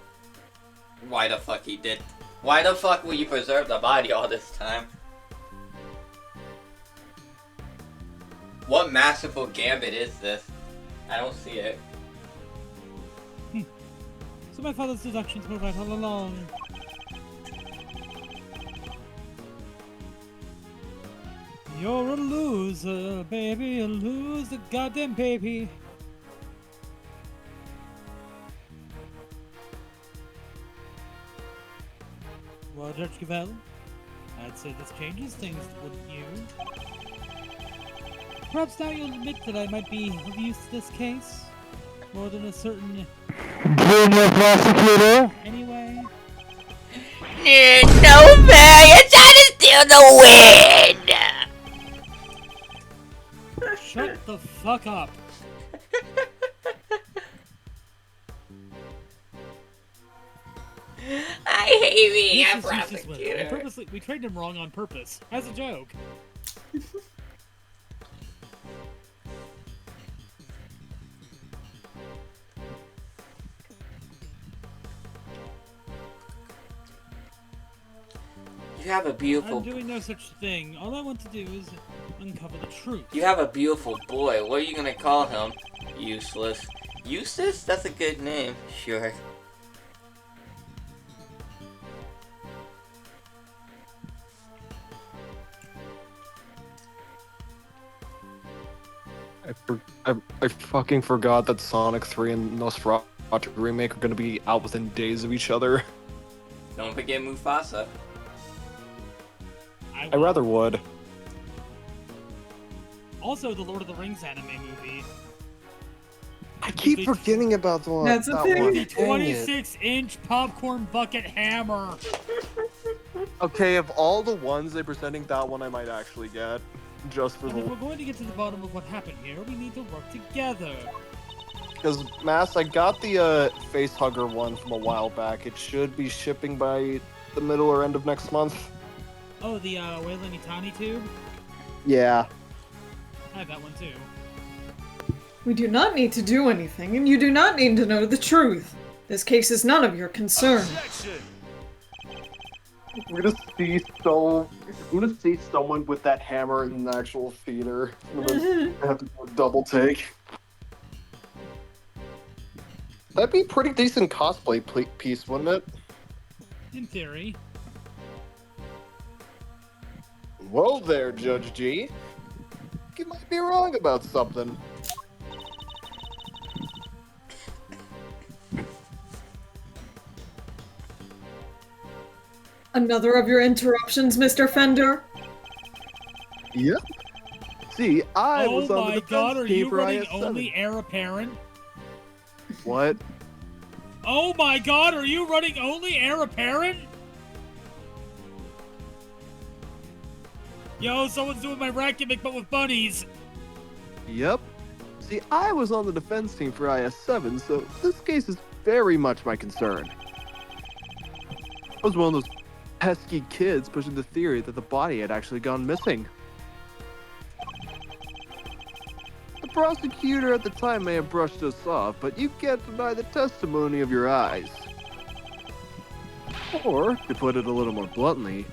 why the fuck he did. Why the fuck will you preserve the body all this time? What masterful gambit is this? I don't see it. So my father's deductions were right all along. You're a loser, baby, a loser, goddamn baby. Well, Judge Cavell, I'd say this changes things, wouldn't you? Perhaps now you'll admit that I might be of use to this case, more than a certain junior prosecutor. Anyway. No fair! You're trying to steal the win! Shut the fuck up. I hate being This a is Eustace Whistle. prosecutor. We trained him wrong on purpose, as a joke. You have a beautiful. I'm doing no such thing. All I want to do is uncover the truth. You have a beautiful boy. What are you gonna call him? Useless. Eustace? That's a good name. Sure. I fucking forgot that Sonic 3 and Nosferatu remake are gonna be out within days of each other. Don't forget Mufasa. I rather would. Also, the Lord of the Rings anime movie. I keep forgetting about the one. That's a that thing. one. The Dang it. 26-inch popcorn bucket hammer. Okay, of all the ones they're presenting, that one I might actually get. Just for And if we're the. going to get to the bottom of what happened here, we need to work together. Because, Mass, I got the Facehugger one from a while back. It should be shipping by the middle or end of next month. Oh, the Wayland Itani tube? Yeah. I have that one too. We do not need to do anything, and you do not need to know the truth. This case is none of your concern. We're gonna see someone with that hammer in an actual theater. I'm gonna have to do a double take. That'd be a pretty decent cosplay piece, wouldn't it? In theory. Whoa there, Judge G. You might be wrong about something. Another of your interruptions, Mr. Fender? Yep. See, I was on the Oh my defense god, are team you for running IS-7. only heir apparent? What? Oh my god, are you running only heir apparent? Yo, someone's doing my rat gimmick but with bunnies. Yep. See, I was on the defense team for IS-7, so this case is very much my concern. I was one of those pesky kids pushing the theory that the body had actually gone missing. The prosecutor at the time may have brushed us off, but you can't deny the testimony of your eyes. Or, to put it a little more bluntly,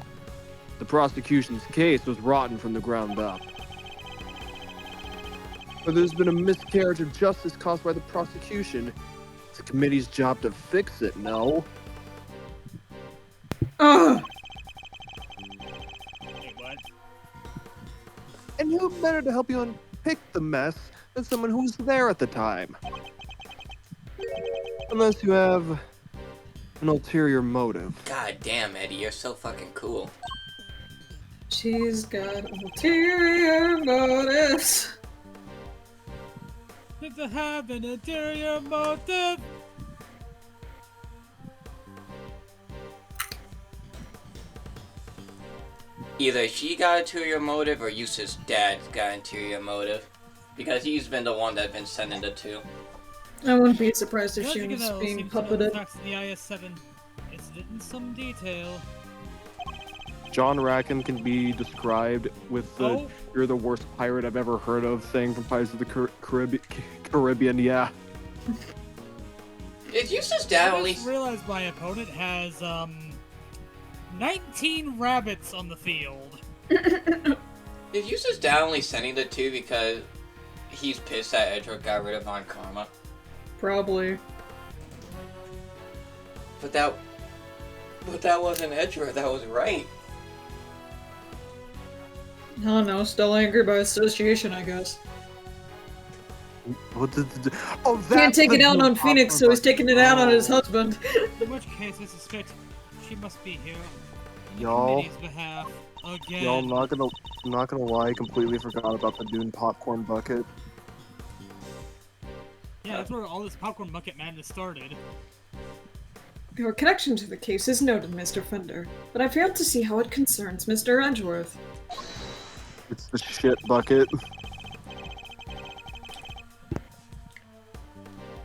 the prosecution's case was rotten from the ground up. Whether there's been a miscarriage of justice caused by the prosecution, it's the committee's job to fix it, no? Ugh! Wait, what? And who better to help you unpick the mess than someone who was there at the time? Unless you have an ulterior motive. God damn, Eddie, you're so fucking cool. She's got ulterior motives. If I have an ulterior motive. Either she got ulterior motive or Eustace's dad got ulterior motive. Because he's been the one that's been sending the two. I wouldn't be surprised if she Judge was Goodell being seems to know the puppeted. facts of the IS-7 incident in some detail. John Rackham can be described with the Oh. "you're the worst pirate I've ever heard of" thing from Pirates of the Caribbean, yeah. Is Eustace's dad I only... just realized my opponent has 19 rabbits on the field. Is Eustace's dad only sending the two because he's pissed that Edward got rid of Von Karma? Probably. But that wasn't Edward, that was right. I don't know, still angry by association, I guess. What did oh, Can't that's take the it out new on Phoenix, so he's taking it out on his husband. In which case, I suspect she must be here. on the Y'all- committee's behalf. Again. Y'all, I'm not gonna lie, I completely forgot about the Dune popcorn bucket. Yeah, that's where all this popcorn bucket madness started. Your connection to the case is noted, Mr. Fender, but I failed to see how it concerns Mr. Edgeworth. It's the shit bucket.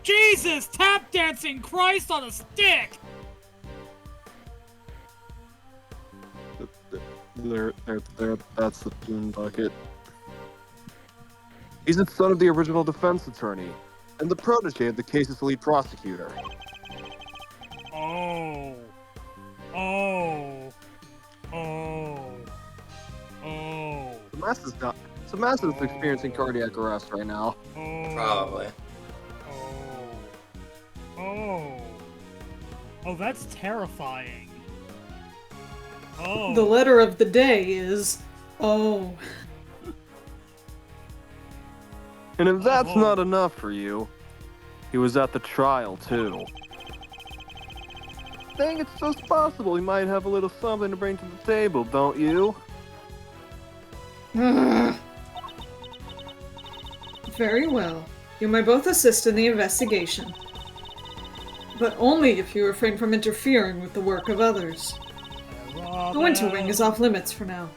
Jesus! Tap dancing Christ on a stick! There, that's the Dune bucket. He's the son of the original defense attorney, and the protege of the case's lead prosecutor. Oh. Oh. Oh. Oh. Samantha's experiencing cardiac arrest right now. Oh. Probably. Oh. Oh. Oh, that's terrifying. Oh. The letter of the day is, oh. And if that's Oh. not enough for you, he was at the trial too. Think it's just possible he might have a little something to bring to the table, don't you? Very well. You may both assist in the investigation. But only if you refrain from interfering with the work of others. The Winter Wing is off limits for now.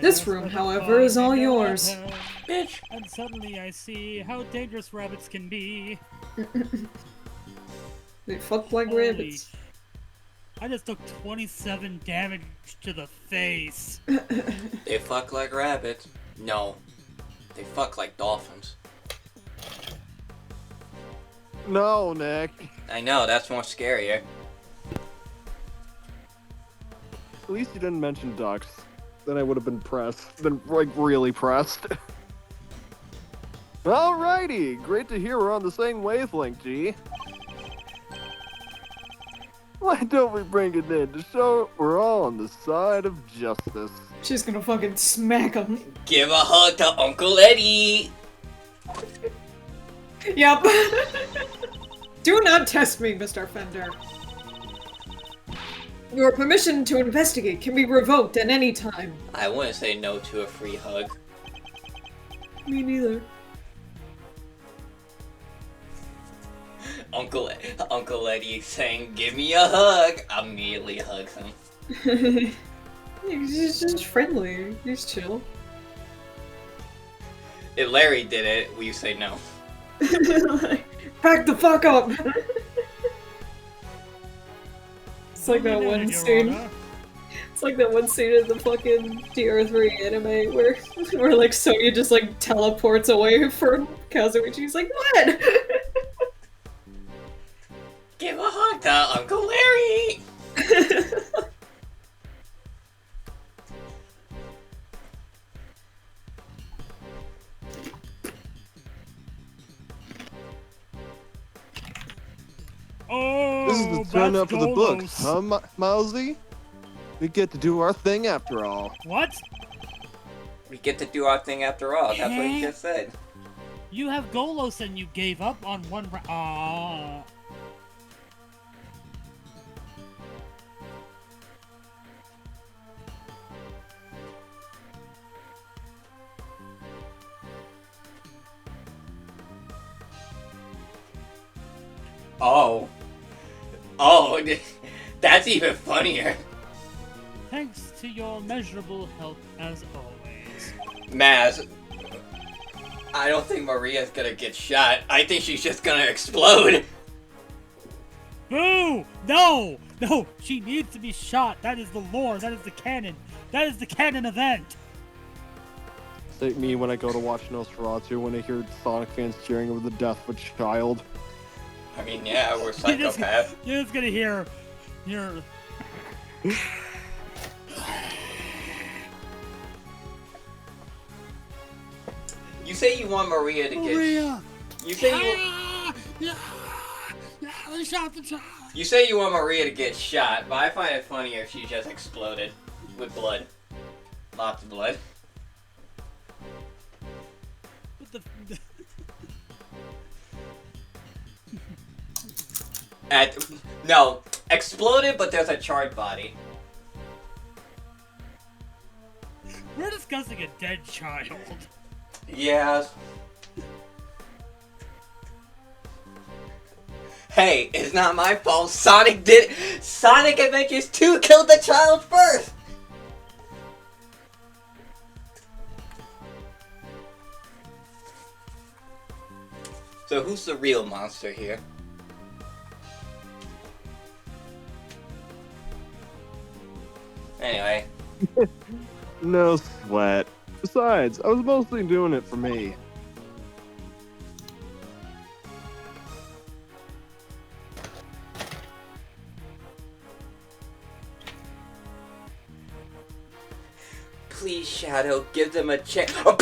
This room, however, is all yours. Bitch! And suddenly I see how dangerous rabbits can be. They fuck like Holy- rabbits. I just took 27 damage to the face. They fuck like rabbits. No. They fuck like dolphins. No, Nick. I know, that's more scarier. At least you didn't mention ducks. Then I would have been pressed. Been, like, really pressed. Alrighty! Great to hear we're on the same wavelength, G. Why don't we bring it in to show we're all on the side of justice? She's gonna fucking smack him. Give a hug to Uncle Eddie! Yep. Do not test me, Mr. Fender. Your permission to investigate can be revoked at any time. I wouldn't say no to a free hug. Me neither. Uncle Eddie saying, "Give me a hug," immediately hugs him. He's just friendly. He's chill. If Larry did it, we say no. Back the fuck up! It's like that Your one scene. Honor. It's like that one scene in the fucking DR3 anime where like Sonya just like teleports away from Kazuichi. He's like, what? Give a hug to Uncle Larry! Oh, This is the turn that's up for the books, Golos. huh, Mousy? We get to do our thing after all. What? We get to do our thing after all, that's what he just said. You have Golos and you gave up on one round. Oh. Oh, that's even funnier. Thanks to your measurable help as always. Maz, I don't think Maria's gonna get shot. I think she's just gonna explode. Boo! No! No! She needs to be shot. That is the lore. That is the canon. That is the canon event. It's like me when I go to watch Nosferatu when I hear Sonic fans cheering over the death of a child. I mean, yeah, we're psychopaths. You're just gonna hear your. You say you want Maria to get. Maria. You say you. They shot the child. You say you want Maria to get shot, but I find it funnier if she just exploded with blood. Lots of blood. What the? No, exploded, but there's a charred body. discussing a dead child. Yeah. Hey, it's not my fault. Sonic Adventures 2 killed the child first! So who's the real monster here? Anyway. No sweat. Besides, I was mostly doing it for me. Please, Shadow, give them a chance. Oh,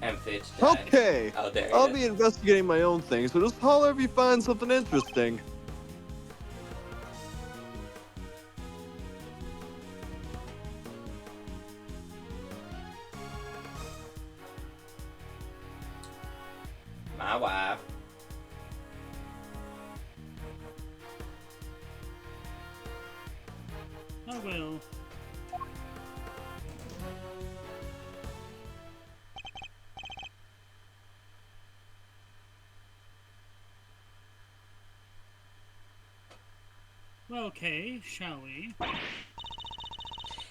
Amphi's died. Okay, Oh, there I'll it be is. investigating my own thing, so just holler if you find something interesting. My wife. Oh well. Okay, shall we?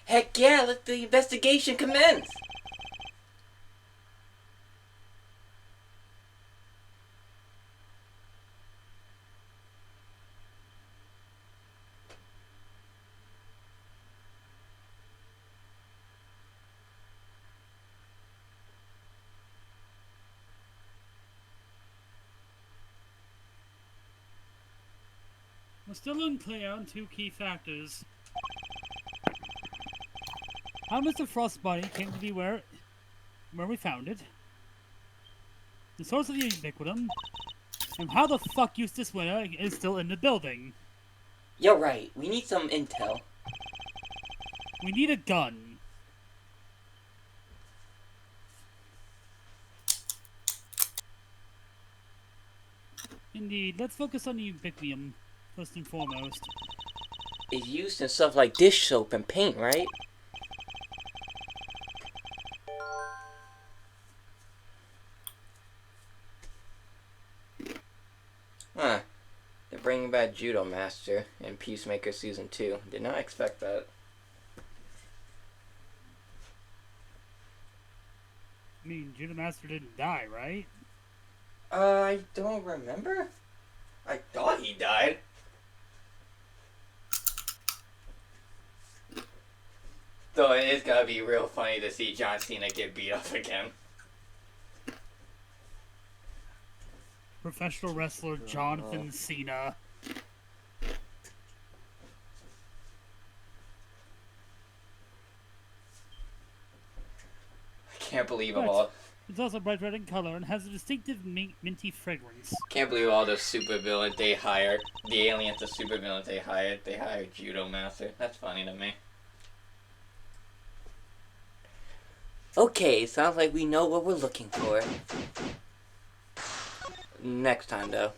Heck yeah, let the investigation commence! We're still unclear on two key factors. How Mr. Frost's body came to be where we found it, the source of the ubiquitum, and how the fuck Eustace Winter is still in the building. You're right, we need some intel. We need a gun. Indeed, let's focus on the ubiquitum first and foremost. It's used in stuff like dish soap and paint, right? Huh. They're bringing back Judo Master in Peacemaker Season 2. Did not expect that. I mean, Judo Master didn't die, right? I don't remember. I thought he died. Though it is gonna be real funny to see John Cena get beat up again. Professional wrestler Jonathan Cena. I can't believe But all. it's also bright red in color and has a distinctive minty fragrance. Can't believe all the supervillains they hired. The aliens, the supervillains they hired. They hired Judo Master. That's funny to me. Okay, sounds like we know what we're looking for. Next time, though.